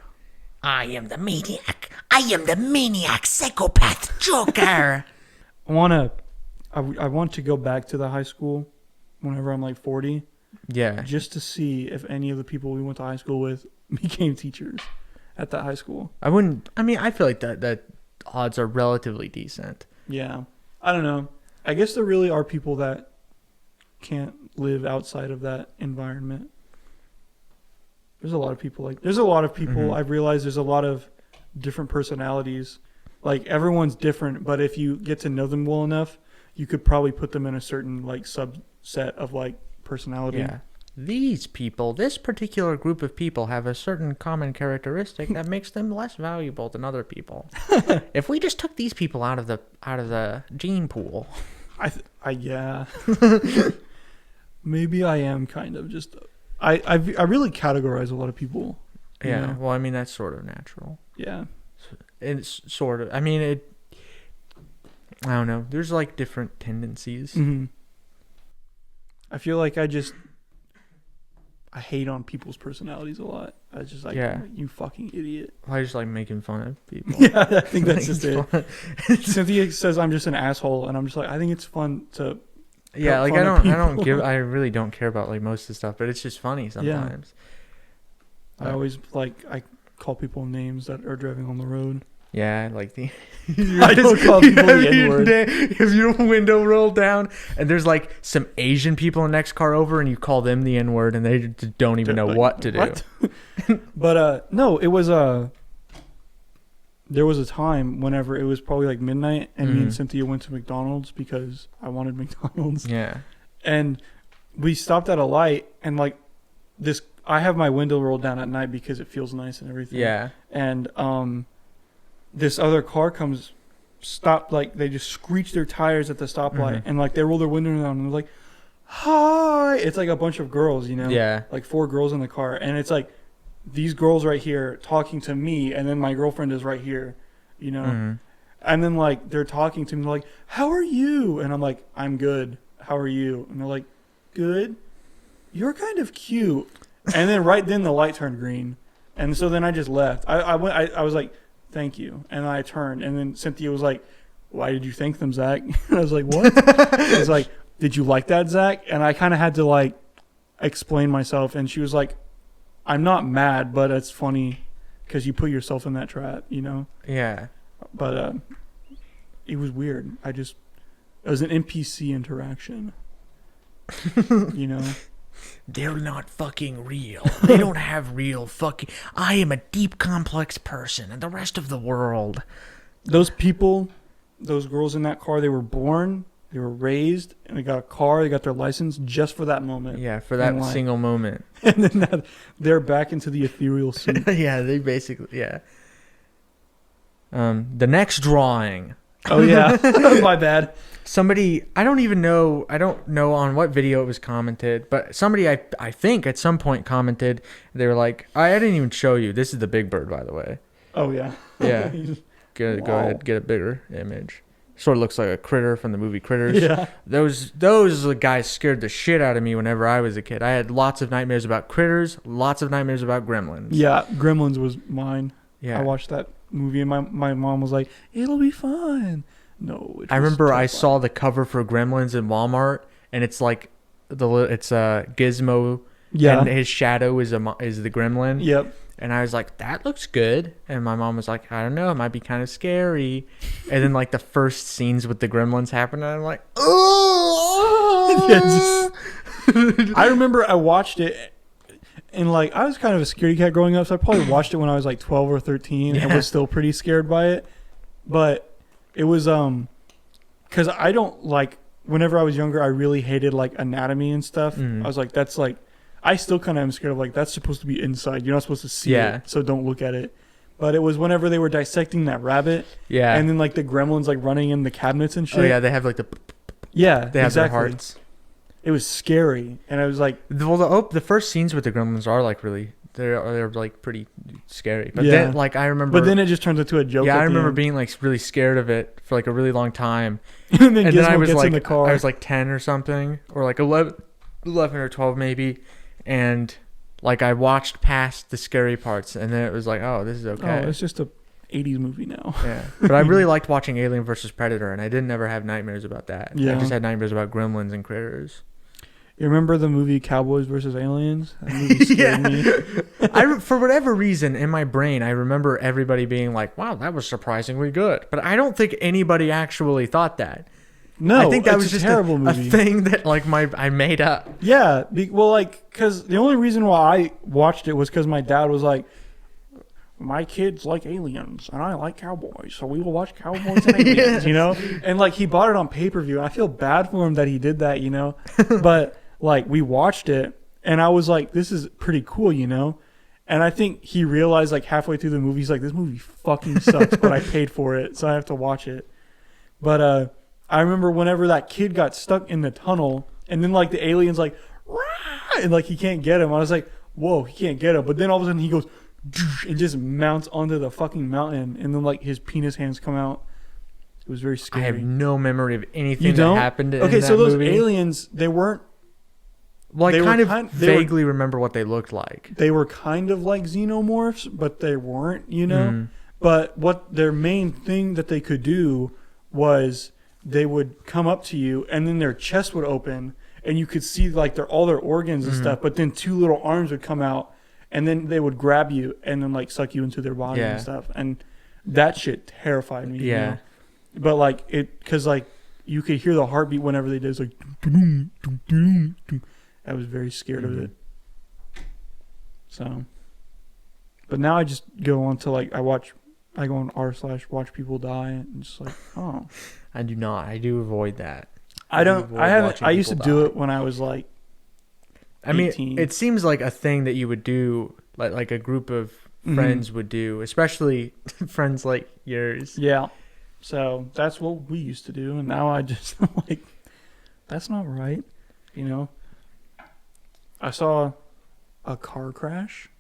I am the maniac. I am the maniac psychopath Joker. I want to go back to the high school whenever I'm like 40, Yeah. just to see if any of the people we went to high school with became teachers at that high school. I feel like that odds are relatively decent. Yeah. I don't know. I guess there really are people that can't live outside of that environment. There's a lot of people I've realized there's a lot of different personalities. Like everyone's different, but if you get to know them well enough, you could probably put them in a certain like subset of like personality. Yeah. This particular group of people have a certain common characteristic that makes them less valuable than other people. If we just took these people out of the gene pool. Yeah. Maybe I am kind of just. I really categorize a lot of people. you Yeah. know? Well, I mean that's sort of natural. Yeah. It's sort of. I mean it. I don't know. There's like different tendencies. Mm-hmm. I feel like I hate on people's personalities a lot. I just like, Yeah. you fucking idiot. I just like making fun of people. Yeah, I think that's just It's it. fun. Cynthia says I'm just an asshole, and I'm just like, I think it's fun to. Yeah, like fun of I really don't care about like most of the stuff, but it's just funny sometimes. I always I call people names that are driving on the road. Yeah, like the. I don't call people the N-word. If your window rolled down and there's like some Asian people in the next car over and you call them the N-word and they don't even know Like, what to do. what? But no, it was there was a time whenever it was probably like midnight, and me and Mhm. Cynthia went to McDonald's because I wanted McDonald's. Yeah. And we stopped at a light, and like this, I have my window rolled down at night because it feels nice and everything. Yeah. And this other car comes, stop, like they just screech their tires at the stoplight, Mhm. and like they roll their window down and they're like, "Hi!" It's like a bunch of girls, you know. Yeah. Like 4 girls in the car, and it's like these girls right here talking to me, and then my girlfriend is right here, you know. Mhm. And then like they're talking to me, they're like, "How are you?" And I'm like, "I'm good. How are you?" And they're like, "Good. You're kind of cute." And then right then the light turned green, and so then I just left. I was like, "Thank you," and I turned, and then Cynthia was like, "Why did you thank them, Zach?" And I was like, "What?" I was like, "Did you like that, Zach?" And I kind of had to like explain myself, and she was like, I'm not mad, but it's funny because you put yourself in that trap, you know? Yeah. But it was weird. It was an NPC interaction. You know? They're not fucking real. They don't have real fucking... I am a deep, complex person, and the rest of the world... Those people, those girls in that car, they were born, they were raised, and they got a car, they got their license just for that moment. Yeah, for that single moment. And then they're back into the ethereal suit. Yeah, they basically, yeah. The next drawing. Oh, yeah. My bad. Somebody, I don't know on what video it was commented, but somebody I think at some point commented, they were like, I didn't even show you. This is the big bird, by the way. Oh, yeah. Yeah. Go ahead, get a bigger image. Sort of looks like a critter from the movie Critters. Yeah. Those guys scared the shit out of me whenever I was a kid. I had lots of nightmares about critters, lots of nightmares about gremlins. Yeah, Gremlins was mine. Yeah. I watched that movie and my mom was like, it'll be fun. No, I remember I saw the cover for Gremlins in Walmart, and it's like it's a Gizmo, yeah, and his shadow is the gremlin. Yep. And I was like, that looks good. And my mom was like, I don't know, it might be kind of scary. And then like the first scenes with the gremlins happen, and I'm like, oh. I remember I watched it, and like I was kind of a scaredy cat growing up, so I probably watched it when I was like 12 or 13 and was still pretty scared by it. But it was because I don't like, whenever I was younger, I really hated like anatomy and stuff. I was like, that's like, I still kind of am scared of like, that's supposed to be inside. You're not supposed to see it, so don't look at it. But it was whenever they were dissecting that rabbit. Yeah. And then like the gremlins like running in the cabinets and shit. Oh yeah, they have like the... Yeah, they have their hearts. It was scary. And I was like... Well, the first scenes with the gremlins are like really... They're like pretty scary. But then like I remember... But then it just turns into a joke. Yeah, I remember being like really scared of it for like a really long time. And then I was like, in the car. I was like 10 or something. Or like 11 or 12 maybe. And like I watched past the scary parts, and then it was like, oh, this is okay. Oh, it's just a 80s movie now. Yeah. But I really liked watching Alien vs. Predator, and I didn't ever have nightmares about that. Yeah. I just had nightmares about gremlins and critters. You remember the movie Cowboys vs. Aliens? That movie scared me. For whatever reason, in my brain, I remember everybody being like, wow, that was surprisingly good. But I don't think anybody actually thought that. No, I think that was just just a movie. A thing that like I made up. Yeah, well, like, because the only reason why I watched it was because my dad was like, my kids like aliens and I like cowboys, so we will watch Cowboys and Aliens, you know? And like he bought it on pay-per-view, and I feel bad for him that he did that, you know? But like we watched it, and I was like, this is pretty cool, you know? And I think he realized like halfway through the movie, he's like, this movie fucking sucks, but I paid for it, so I have to watch it. But I remember whenever that kid got stuck in the tunnel, and then like the alien's like, rah! And like he can't get him. I was like, whoa, he can't get him. But then all of a sudden he goes and just mounts onto the fucking mountain, and then like his penis hands come out. It was very scary. I have no memory of anything that happened in that movie. Okay, so those aliens, they weren't... Well, I kind of vaguely remember what they looked like. They were kind of like xenomorphs, but they weren't, you know? But what their main thing that they could do was... they would come up to you, and then their chest would open, and you could see like all their organs and stuff. But then two little arms would come out, and then they would grab you and then like suck you into their body and stuff. And that shit terrified me. Yeah. You know? But like because like you could hear the heartbeat whenever they did. It's like, I was very scared of it. So, but now I just go on to like I go on r/watch people die, and just like, oh. I do not. I do avoid that. I used to do it when I was like 18. I mean, it seems like a thing that you would do, like a group of friends would do, especially friends like yours. Yeah. So that's what we used to do, and now I just like, that's not right, you know. I saw a car crash.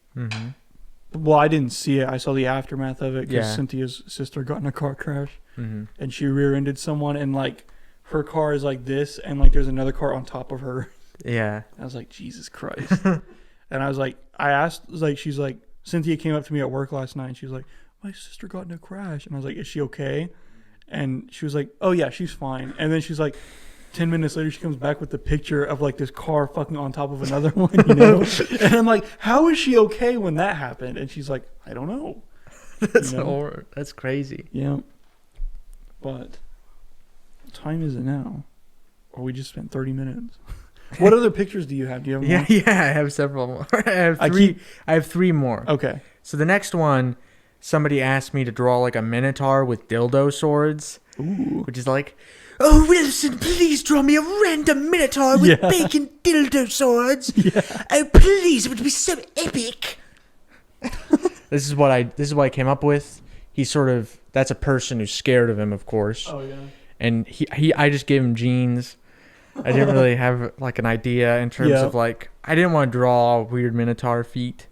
Well, I didn't see it. I saw the aftermath of it because Cynthia's sister got in a car crash. And she rear-ended someone, and like her car is like this, and like there's another car on top of her. Yeah. I was like, Jesus Christ. And I was like, I asked, like, she's like, Cynthia came up to me at work last night, and she was like, my sister got in a crash. And I was like, is she okay? And she was like, oh yeah, she's fine. And then she's like, 10 minutes later, she comes back with the picture of like this car fucking on top of another one, you know? And I'm like, how is she okay when that happened? And she's like, I don't know. That's crazy. Yeah. But what time is it now? Or we just spent 30 minutes. What other pictures do you have? Do you have more? Yeah, I have several more. I have three more. Okay. So the next one, somebody asked me to draw like a Minotaur with dildo swords. Ooh. Which is like, oh, Wilson, please draw me a random Minotaur with bacon dildo swords. Yeah. Oh, please, it would be so epic. This is what I came up with. That's a person who's scared of him, of course. Oh, yeah. And I just gave him jeans. I didn't really have like an idea in terms of like, I didn't want to draw weird Minotaur feet.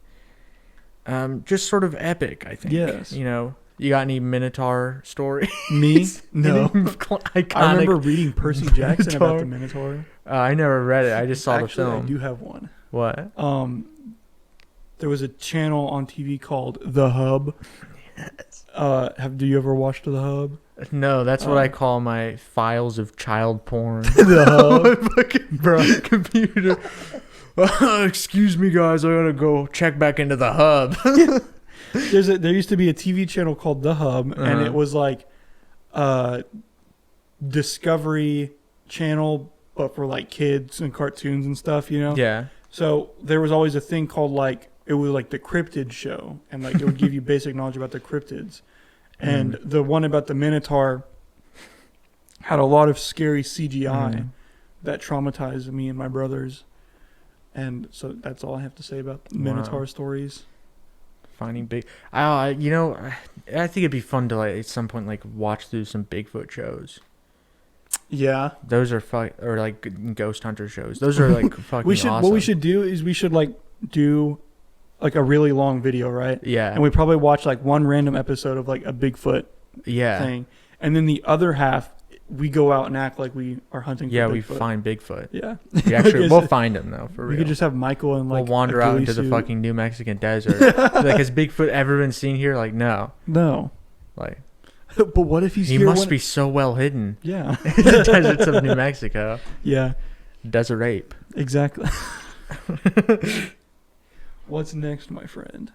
Just sort of epic, I think. Yes. You know, you got any Minotaur stories? Me? No. Iconic I remember reading Percy Jackson about the Minotaur. I never read it. I just saw the film. I do have one. What? There was a channel on TV called The Hub. Yes. Do you ever watch The Hub? No, that's what I call my files of child porn. The Hub. My fucking computer. Excuse me, guys. I gotta go check back into The Hub. There used to be a TV channel called The Hub, and it was like Discovery Channel, but for like kids and cartoons and stuff, you know? Yeah. So there was always a thing called like, it was like the cryptid show, and like it would give you basic knowledge about the cryptids. And the one about the Minotaur had a lot of scary CGI that traumatized me and my brothers. And so that's all I have to say about Minotaur stories. Finding big, I think it'd be fun to like at some point like watch through some Bigfoot shows. Yeah, those are or like ghost hunter shows. Those are like fucking. Awesome. What we should do is we should like do like a really long video, right? Yeah, and we probably watch like one random episode of like a Bigfoot thing, and then the other half we go out and act like we are hunting. Yeah, for we Bigfoot. Find Bigfoot. Yeah, we'll find him though for real. We could just have Michael and like we'll wander out into the fucking New Mexican desert. Like, has Bigfoot ever been seen here? Like, no. Like, but what if he's? He must be so well hidden. Yeah, in the deserts of New Mexico. Yeah, desert ape. Exactly. What's next, my friend?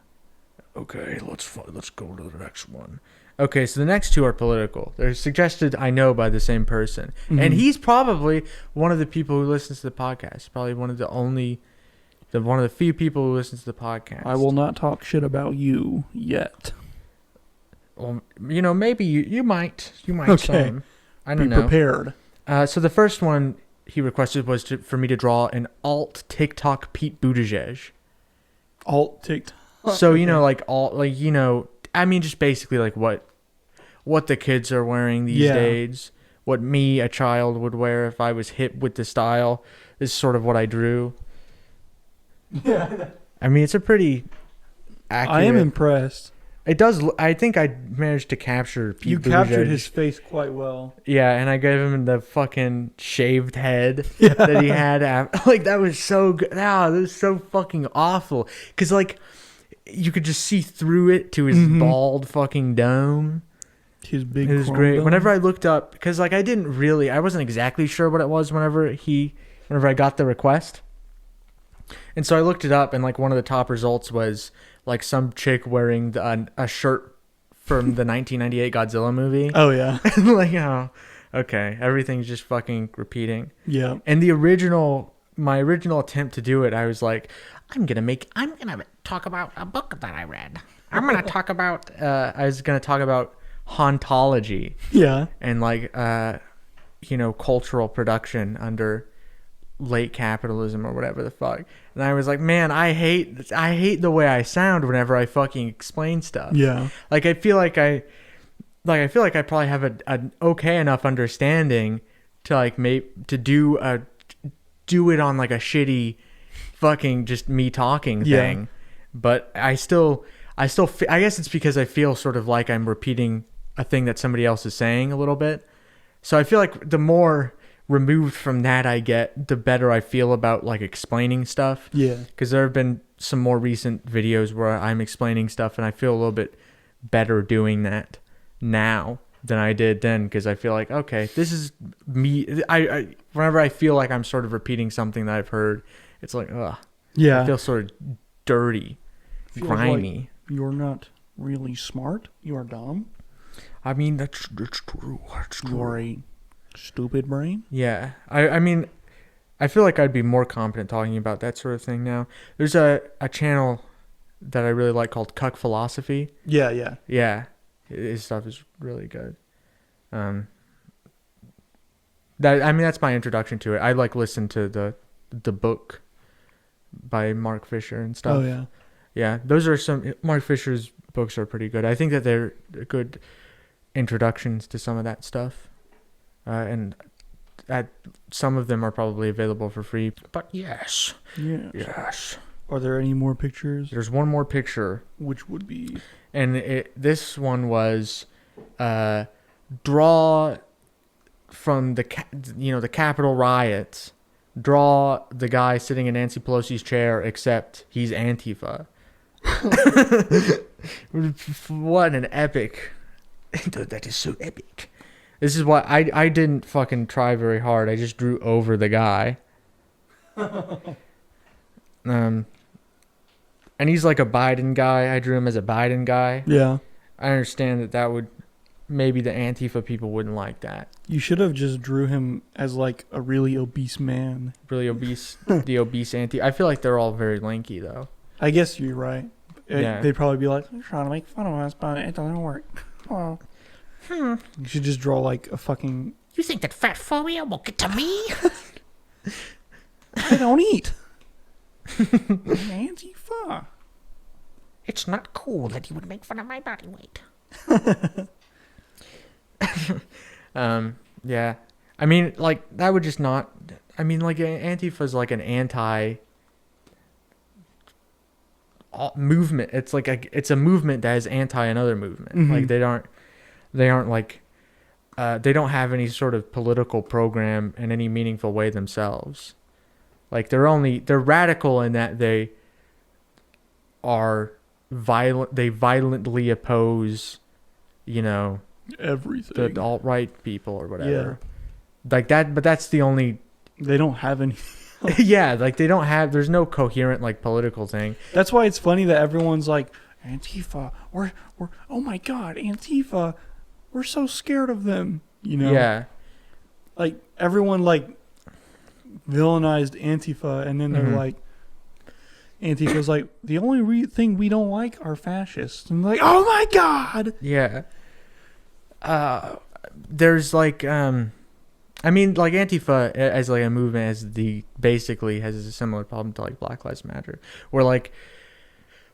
Okay, let's go to the next one. Okay, so the next two are political. They're suggested, I know, by the same person. Mm-hmm. And he's probably one of the people who listens to the podcast. Probably one of the few people who listens to the podcast. I will not talk shit about you yet. Well, maybe you might. You might. Okay. Some. I don't know. Be prepared. So the first one he requested was for me to draw an alt TikTok Pete Buttigieg. Alt TikTok. So just basically like what the kids are wearing these days, what me, a child, would wear if I was hip with the style. This is sort of what I drew. Yeah. I mean, it's a pretty accurate. I am impressed. It does. I think I managed to capture Pete Buttigieg. Captured his face quite well. Yeah, and I gave him the fucking shaved head that he had. Like, that was so good. That was so fucking awful. Because, like, you could just see through it to his bald fucking dome. His big It was great. Dome. Whenever I looked up, because, like, I wasn't exactly sure what it was whenever I got the request. And so I looked it up, and, like, one of the top results was like some chick wearing a shirt from the 1998 Godzilla movie. Oh yeah. Like, oh, okay. Everything's just fucking repeating. Yeah. And my original attempt to do it, I was like, I'm gonna talk about a book that I read. I was gonna talk about hauntology. Yeah. And like, cultural production under late capitalism or whatever the fuck. And I was like, man, I hate the way I sound whenever I fucking explain stuff. Yeah. Like, I feel like I probably have an okay enough understanding to like to do it on like a shitty fucking just me talking thing. Yeah. But I guess it's because I feel sort of like I'm repeating a thing that somebody else is saying a little bit. So I feel like the more removed from that I get, the better I feel about like explaining stuff. Yeah. Because there have been some more recent videos where I'm explaining stuff and I feel a little bit better doing that now. than I did then, because I feel like, okay, this is me. I whenever I feel like I'm sort of repeating something that I've heard, it's like, ugh. Yeah. I feel sort of dirty, grimy. Like you're not really smart. You are dumb. I mean, that's true. You're a stupid brain. Yeah. I mean, I feel like I'd be more competent talking about that sort of thing now. There's a channel that I really like called Cuck Philosophy. Yeah. Yeah. His stuff is really good. That's my introduction to it. I like listen to the book by Mark Fisher and stuff. Oh yeah. Yeah, those are some Mark Fisher's books are pretty good. I think that they're good introductions to some of that stuff. And some of them are probably available for free. But yes. Yes. Are there any more pictures? There's one more picture. Which would be? And this one was draw from the Capitol riots. Draw the guy sitting in Nancy Pelosi's chair, except he's Antifa. What an epic. That is so epic. This is why I didn't fucking try very hard. I just drew over the guy. And he's like a Biden guy. I drew him as a Biden guy. Yeah. I understand that would maybe the Antifa people wouldn't like that. You should have just drew him as like a really obese man. Really obese, the obese Antifa. I feel like they're all very lanky though. I guess you're right. Yeah. They'd probably be like, "You're trying to make fun of us, but it doesn't work." Oh. You should just draw like a fucking. You think that fat phobia will get to me? I don't eat. Antifa. It's not cool that you would make fun of my body weight. Yeah. I mean, like, that would just not... I mean, like, Antifa's like an anti... movement. It's like it's a movement that is anti another movement. Mm-hmm. Like, they aren't like... they don't have any sort of political program in any meaningful way themselves. Like, they're radical in that they are violent. They violently oppose, everything. the alt-right people or whatever. Yeah. Like that, but that's the only... They don't have any... Yeah, like they don't have... There's no coherent, like, political thing. That's why it's funny that everyone's like, Antifa, we're oh my God, Antifa, we're so scared of them, Yeah. Like, everyone, like, villainized Antifa, and then they're like, Antifa's like, the only thing we don't like are fascists. And like, oh my God! Yeah. There's like... I mean, like, Antifa as like a movement basically has a similar problem to like Black Lives Matter, where like,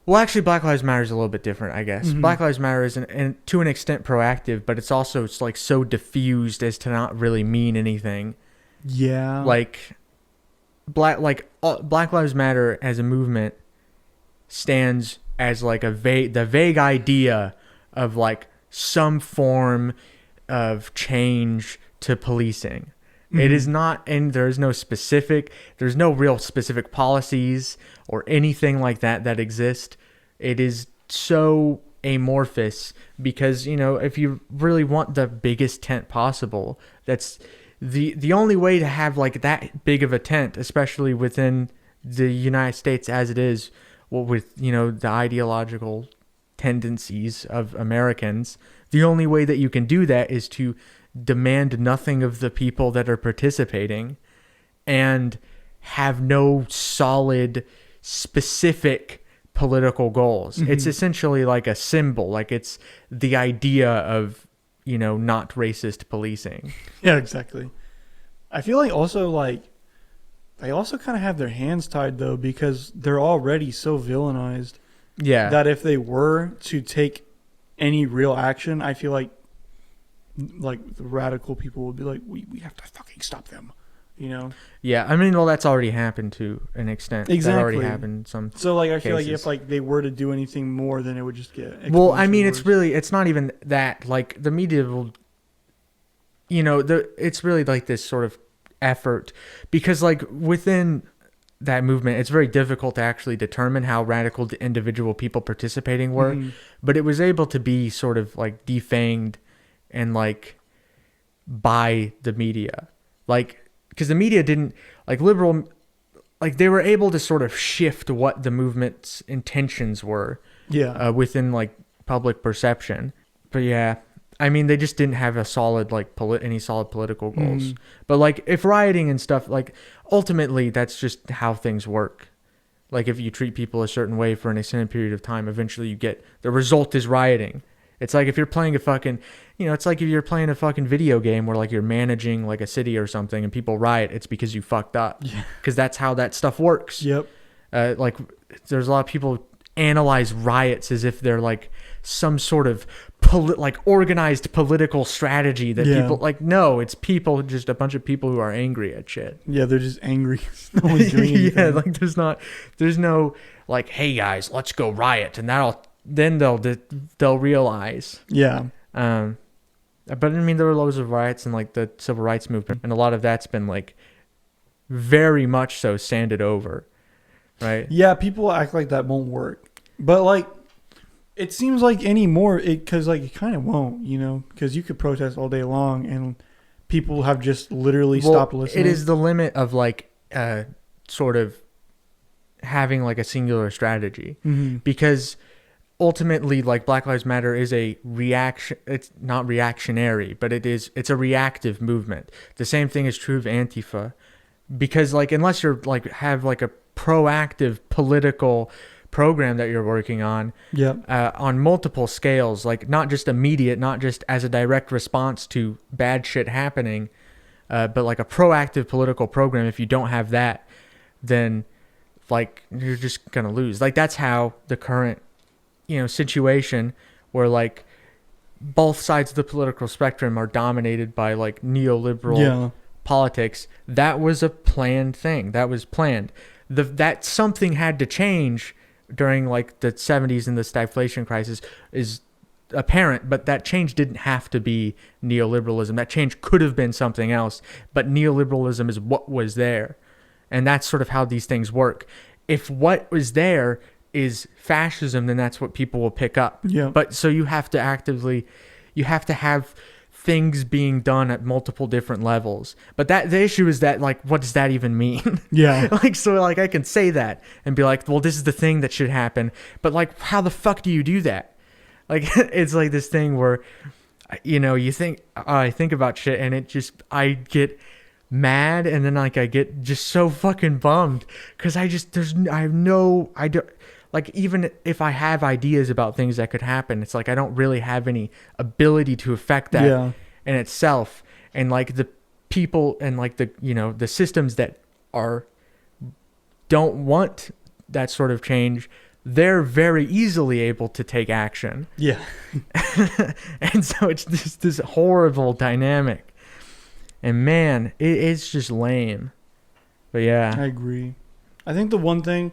well, actually, Black Lives Matter is a little bit different, I guess. Mm-hmm. Black Lives Matter is to an extent proactive, but it's like so diffused as to not really mean anything. Yeah. Like, Black Lives Matter as a movement stands as like the vague idea of like some form of change to policing. Mm-hmm. It is not, and there's no real specific policies or anything like that exist. It is so amorphous because, if you really want the biggest tent possible, that's the only way to have like that big of a tent, especially within the United States as it is, with, the ideological tendencies of Americans. The only way that you can do that is to demand nothing of the people that are participating and have no solid, specific political goals. Mm-hmm. It's essentially like a symbol. Like, it's the idea of, not racist policing. Yeah, exactly. I feel like also, like, they also kind of have their hands tied, though, because they're already so villainized. Yeah. That if they were to take any real action, I feel like the radical people would be like, we have to fucking stop them, Yeah, I mean, well, that's already happened to an extent. Exactly. That already happened some So, like, I feel cases. like if, like, they were to do anything more, then it would just get... Well, I mean, it's not even that. Like, the media will... it's really like this sort of effort. Because, like, within that movement, it's very difficult to actually determine how radical the individual people participating were. Mm-hmm. But it was able to be sort of, like, defanged and like by the media, like because the media didn't like liberal, like they were able to sort of shift what the movement's intentions were within like public perception. But yeah, I mean, they just didn't have a solid like any solid political goals. But like if rioting and stuff, like ultimately that's just how things work. Like if you treat people a certain way for an extended period of time, eventually you get the result is rioting. It's like if you're playing a fucking, it's like if you're playing a fucking video game where like you're managing like a city or something and people riot, it's because you fucked up. Because that's how that stuff works. Yep. Like there's a lot of people analyze riots as if they're like some sort of like organized political strategy that people like. No, it's people, just a bunch of people who are angry at shit. Yeah, they're just angry. No one's doing anything. Yeah, like there's no like, hey guys, let's go riot, and then they'll realize. Yeah. But I mean, there were loads of riots in like the civil rights movement, and a lot of that's been like very much so sanded over, right? Yeah, people act like that won't work, but like it seems like anymore, because like it kind of won't, because you could protest all day long and people have just literally stopped listening. It is the limit of like sort of having like a singular strategy, because ultimately, like Black Lives Matter is a reaction. It's not reactionary, but it's a reactive movement. The same thing is true of Antifa, because like unless you're like have like a proactive political program that you're working on, on multiple scales, like not just immediate, not just as a direct response to bad shit happening, but like a proactive political program. If you don't have that, then like you're just gonna lose. Like that's how the current situation where like both sides of the political spectrum are dominated by like neoliberal politics. That was a planned thing. That was planned. That something had to change during like the 70s and the stagflation crisis is apparent, but that change didn't have to be neoliberalism. That change could have been something else, but neoliberalism is what was there. And that's sort of how these things work. If what was there is fascism, then that's what people will pick up. But so you have to have things being done at multiple different levels. But the issue is that like, what does that even mean? Like, so like I can say that and be like, well, this is the thing that should happen. But like, how the fuck do you do that? Like, it's like this thing where, you think, I think about shit and I get mad, and then like I get just so fucking bummed because like, even if I have ideas about things that could happen, it's like I don't really have any ability to affect that in itself. And like the people and like the systems that don't want that sort of change, they're very easily able to take action. And so it's just this horrible dynamic. And man, it's just lame. But yeah. I agree. I think the one thing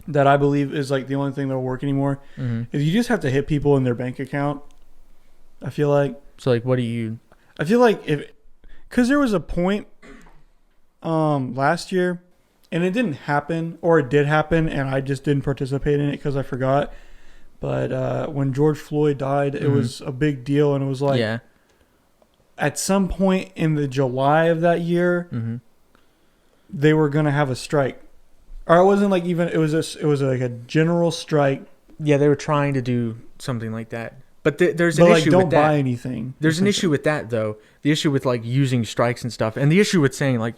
that I believe is like the only thing that'll work anymore is you just have to hit people in their bank account. I feel like. So like, I feel like because there was a point last year and it didn't happen, or it did happen and I just didn't participate in it because I forgot. But when George Floyd died, it was a big deal, and it was like at some point in the July of that year, they were going to have a strike. Or it wasn't like even, it was like a general strike. Yeah, they were trying to do something like that. But there's an issue with that. Don't buy anything. There's an issue with that, though. The issue with like using strikes and stuff. And the issue with saying like,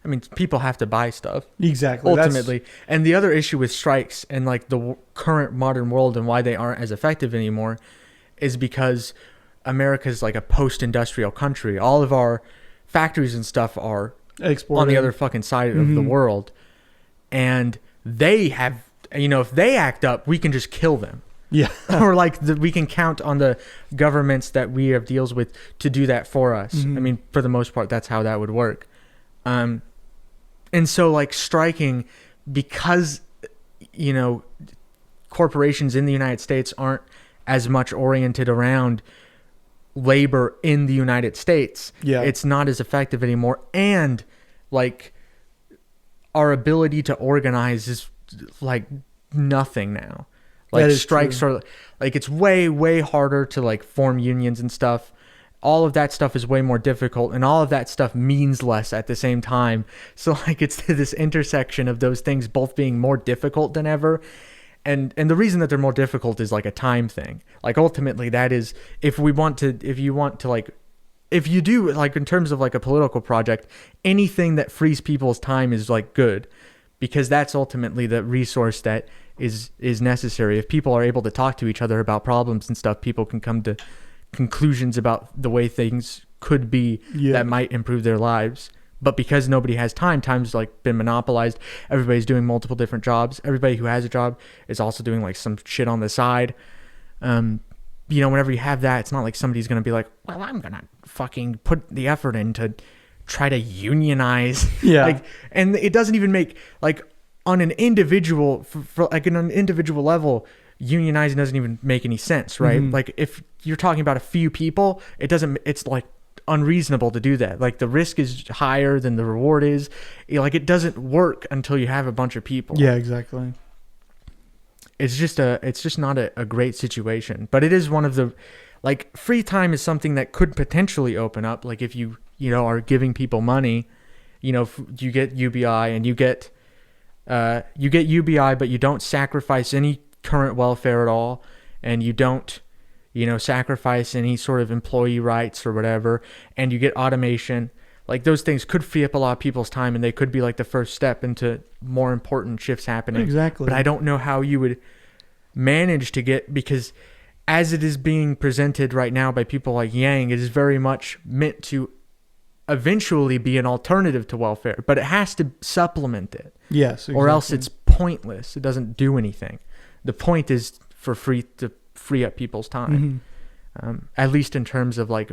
I mean, people have to buy stuff. Exactly. Ultimately. And the other issue with strikes and like the current modern world and why they aren't as effective anymore is because America's like a post-industrial country. All of our factories and stuff are on the other fucking side of the world. And they have, if they act up, we can just kill them. Yeah. Or like we can count on the governments that we have deals with to do that for us. I mean, for the most part, that's how that would work. And so like striking, because, corporations in the United States aren't as much oriented around labor in the United States. Yeah. It's not as effective anymore. And like, our ability to organize is like nothing now. Like strikes are like, it's way harder to like form unions and stuff. All of that stuff is way more difficult, and all of that stuff means less at the same time. So like it's this intersection of those things both being more difficult than ever. And the reason that they're more difficult is like a time thing. Like ultimately that is, if you do like in terms of like a political project, anything that frees people's time is like good, because that's ultimately the resource that is necessary. If people are able to talk to each other about problems and stuff, people can come to conclusions about the way things could be that might improve their lives. But because nobody has time's like been monopolized. Everybody's doing multiple different jobs. Everybody who has a job is also doing like some shit on the side. Whenever you have that, it's not like somebody's going to be like, well, I'm going to fucking put the effort in to try to unionize. Yeah. Like, and it doesn't even make, like, on an individual, for like on an individual level, unionizing doesn't even make any sense, right? Mm-hmm. Like if you're talking about a few people, it's like unreasonable to do that. Like the risk is higher than the reward is. Like it doesn't work until you have a bunch of people. Yeah, exactly. It's just not a great situation. But it is one of the, like, free time is something that could potentially open up. Like if you are giving people money, you get UBI and you get UBI, but you don't sacrifice any current welfare at all, and you don't sacrifice any sort of employee rights or whatever, and you get automation. Like those things could free up a lot of people's time, and they could be like the first step into more important shifts happening. Exactly. But I don't know how you would manage to get, because as it is being presented right now by people like Yang, it is very much meant to eventually be an alternative to welfare, but it has to supplement it. Yes, exactly. Or else it's pointless. It doesn't do anything. The point is to free up people's time, at least in terms of like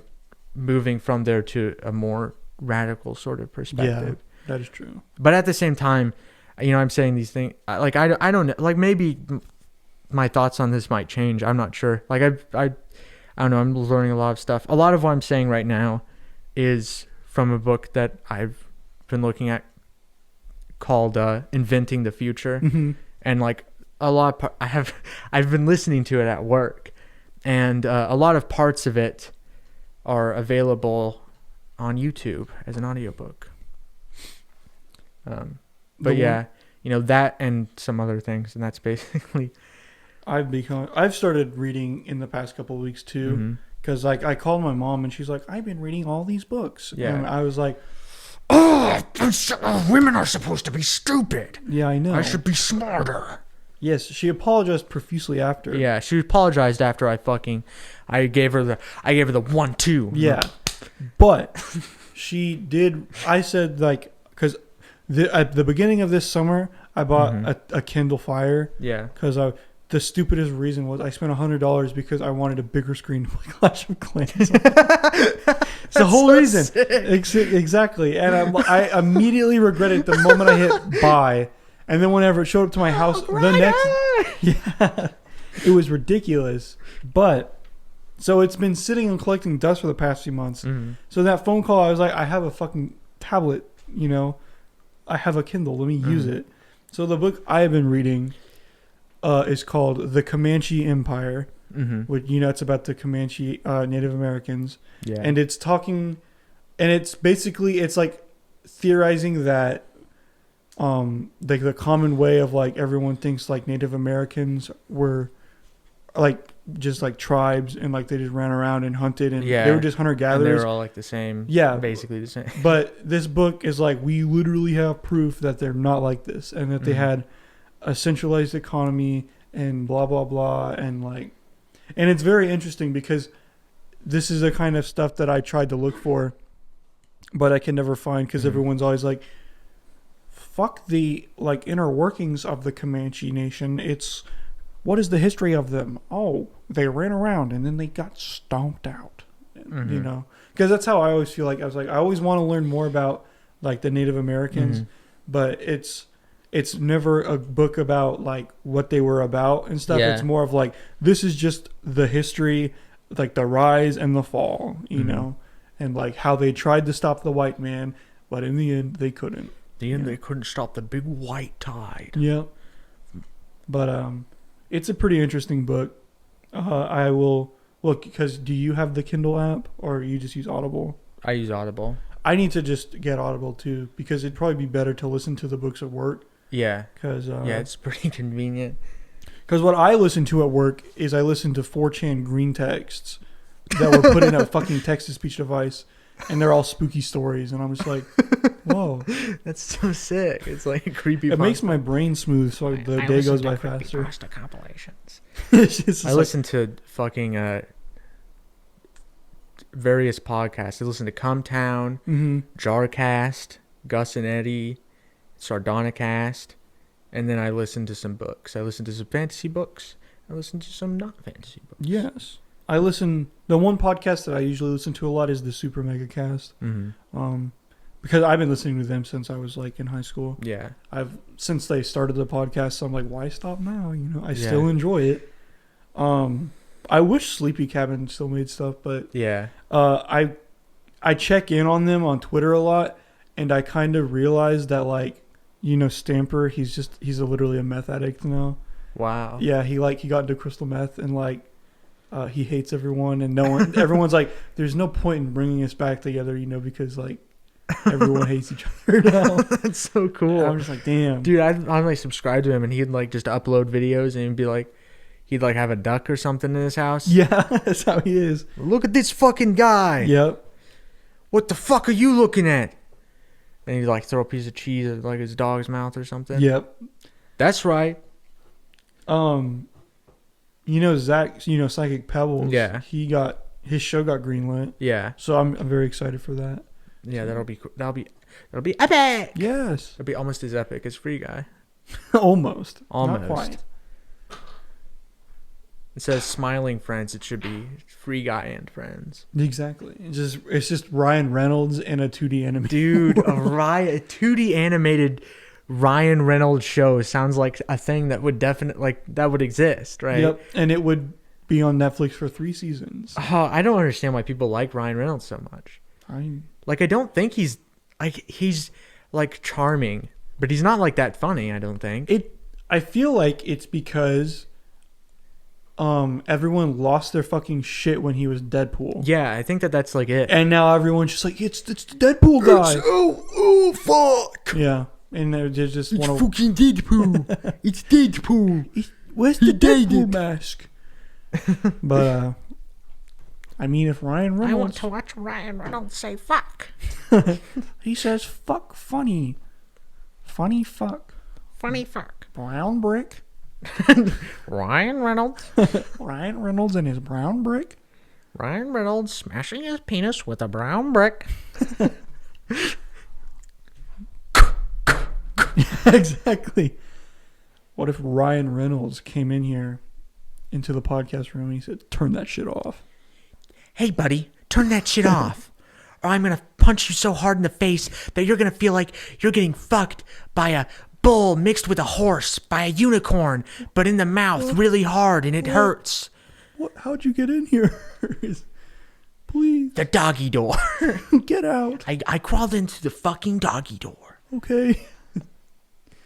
moving from there to a more radical sort of perspective. Yeah, that is true. But at the same time, I'm saying these things like I don't know, like maybe my thoughts on this might change. I'm not sure. Like I don't know. I'm learning a lot of stuff. A lot of what I'm saying right now is from a book that I've been looking at called Inventing the Future, and like a lot of I've been listening to it at work, and a lot of parts of it are available on YouTube as an audiobook. But yeah, that and some other things, and that's basically. I've started reading in the past couple of weeks too, because like I called my mom and she's like, I've been reading all these books, and I was like, women are supposed to be stupid. Yeah, I know. I should be smarter. Yes, she apologized profusely after. Yeah, she apologized after I gave her the 1-2. Yeah, but she did. I said like, because at the beginning of this summer, I bought a Kindle Fire. Yeah, because the stupidest reason was I spent $100 because I wanted a bigger screen to play Clash of Clans. It's the whole reason. Exactly. And I immediately regretted the moment I hit buy. And then whenever it showed up to my house, it was ridiculous. But so it's been sitting and collecting dust for the past few months. So that phone call, I was like, I have a fucking tablet, I have a Kindle. Let me use it. So the book I have been reading is called The Comanche Empire, which it's about the Comanche Native Americans, and it's talking, and it's basically it's like theorizing that like the common way of like everyone thinks like Native Americans were like just like tribes, and like they just ran around and hunted, and they were just hunter gatherers. They were all like the same. Yeah, basically the same. But this book is like, we literally have proof that they're not like this, and that they had a centralized economy and blah blah blah, and it's very interesting because this is the kind of stuff that I tried to look for, but I can never find, because everyone's always like, fuck the like inner workings of the Comanche Nation. It's what is the history of them? Oh, they ran around and then they got stomped out, because that's how I always feel. Like I was like, I always want to learn more about like the Native Americans, but it's never a book about like what they were about and stuff. It's more of like, this is just the history, like the rise and the fall, and like how they tried to stop the white man, but in the end they couldn't. They couldn't stop the big white tide. Yeah. But It's a pretty interesting book. I will look, because do you have the Kindle app or you just use Audible? I use Audible. I need to just get Audible too, because it'd probably be better to listen to the books at work. Yeah. Cause, yeah, it's pretty convenient. Because what I listen to at work is I listen to 4chan green texts that were put in a fucking text-to-speech device, and they're all spooky stories, and I'm just like, whoa. That's so sick. It's like a creepy. It makes my brain smooth, so the day goes by faster. Pasta compilations. I listen to fucking various podcasts. I listen to Cumtown, Jarcast, Gus and Eddie, Sardonicast, and then I listen to some books. I listen to some fantasy books. I listen to some not fantasy books. Yes. The one podcast that I usually listen to a lot is the Super Mega Cast. Because I've been listening to them since I was like in high school. Yeah. Since they started the podcast, so I'm like, why stop now? You know, I still enjoy it. I wish Sleepy Cabin still made stuff, but yeah. I check in on them on Twitter a lot, and I kind of realized that, like, you know, Stamper, he's literally a meth addict now. Wow. Yeah, he got into crystal meth, and like he hates everyone, and everyone's like, there's no point in bringing us back together, you know, because like everyone hates each other now. That's so cool. And I'm just like, damn, dude. I like subscribe to him, and he'd like just upload videos, and he'd be like, he'd like have a duck or something in his house. Yeah, that's how he is. Look at this fucking guy. Yep. What the fuck are you looking at? And he'd like throw a piece of cheese at like his dog's mouth or something. Yep. That's right. You know Zach, Psychic Pebbles. Yeah. His show got greenlit. Yeah. So I'm very excited for that. Yeah, that'll be epic. Yes. It'll be almost as epic as Free Guy. Almost. Almost. Not quite. It says Smiling Friends. It should be Free Guy and Friends. Exactly. It's just Ryan Reynolds in a 2D animated. Dude, a 2D animated Ryan Reynolds show sounds like a thing that would that would exist, right? Yep. And it would be on Netflix for 3 seasons. I don't understand why people like Ryan Reynolds so much. I don't think he's like charming, but he's not like that funny, I don't think. I feel like it's because everyone lost their fucking shit when he was Deadpool. Yeah, I think that's like it. And now everyone's just like, it's the Deadpool guy. Oh fuck. Yeah. And they're just it's fucking Deadpool. It's Deadpool. Where's the Deadpool mask? But I mean, if Ryan Reynolds, I want to watch Ryan Reynolds say fuck. He says fuck funny. Funny fuck. Funny fuck. Brown brick. Ryan Reynolds. Ryan Reynolds and his brown brick. Ryan Reynolds smashing his penis with a brown brick. Exactly. What if Ryan Reynolds came in here into the podcast room and he said, turn that shit off? Hey, buddy, turn that shit off, or I'm going to punch you so hard in the face that you're going to feel like you're getting fucked by a bull mixed with a horse, by a unicorn, but in the mouth really hard, and it hurts. How'd you get in here? Please. The doggy door. Get out. I crawled into the fucking doggy door. Okay.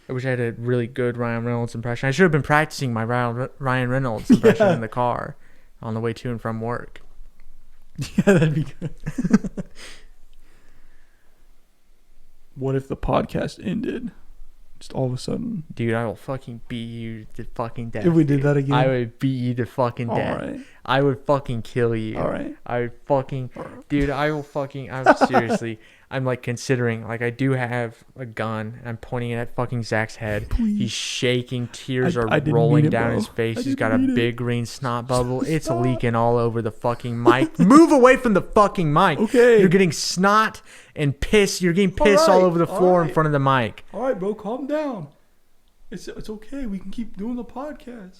I wish I had a really good Ryan Reynolds impression. I should have been practicing my Ryan Reynolds impression in the car on the way to and from work. Yeah, that'd be good. What if the podcast ended? Just all of a sudden. Dude, I will fucking beat you to fucking death. If we did that again? I would beat you to fucking death. All right. I would fucking kill you. All right. I would fucking... Dude, I'm seriously... I'm like considering, like I do have a gun. I'm pointing it at fucking Zach's head. Please. He's shaking. Tears are didn't rolling mean it, down bro. his face. He's didn't got a mean it. big green snot bubble. It's leaking all over the fucking mic. Move away from the fucking mic. Okay. You're getting snot and piss. You're getting piss all over the floor in front of the mic. All right, bro, calm down. It's okay. We can keep doing the podcast.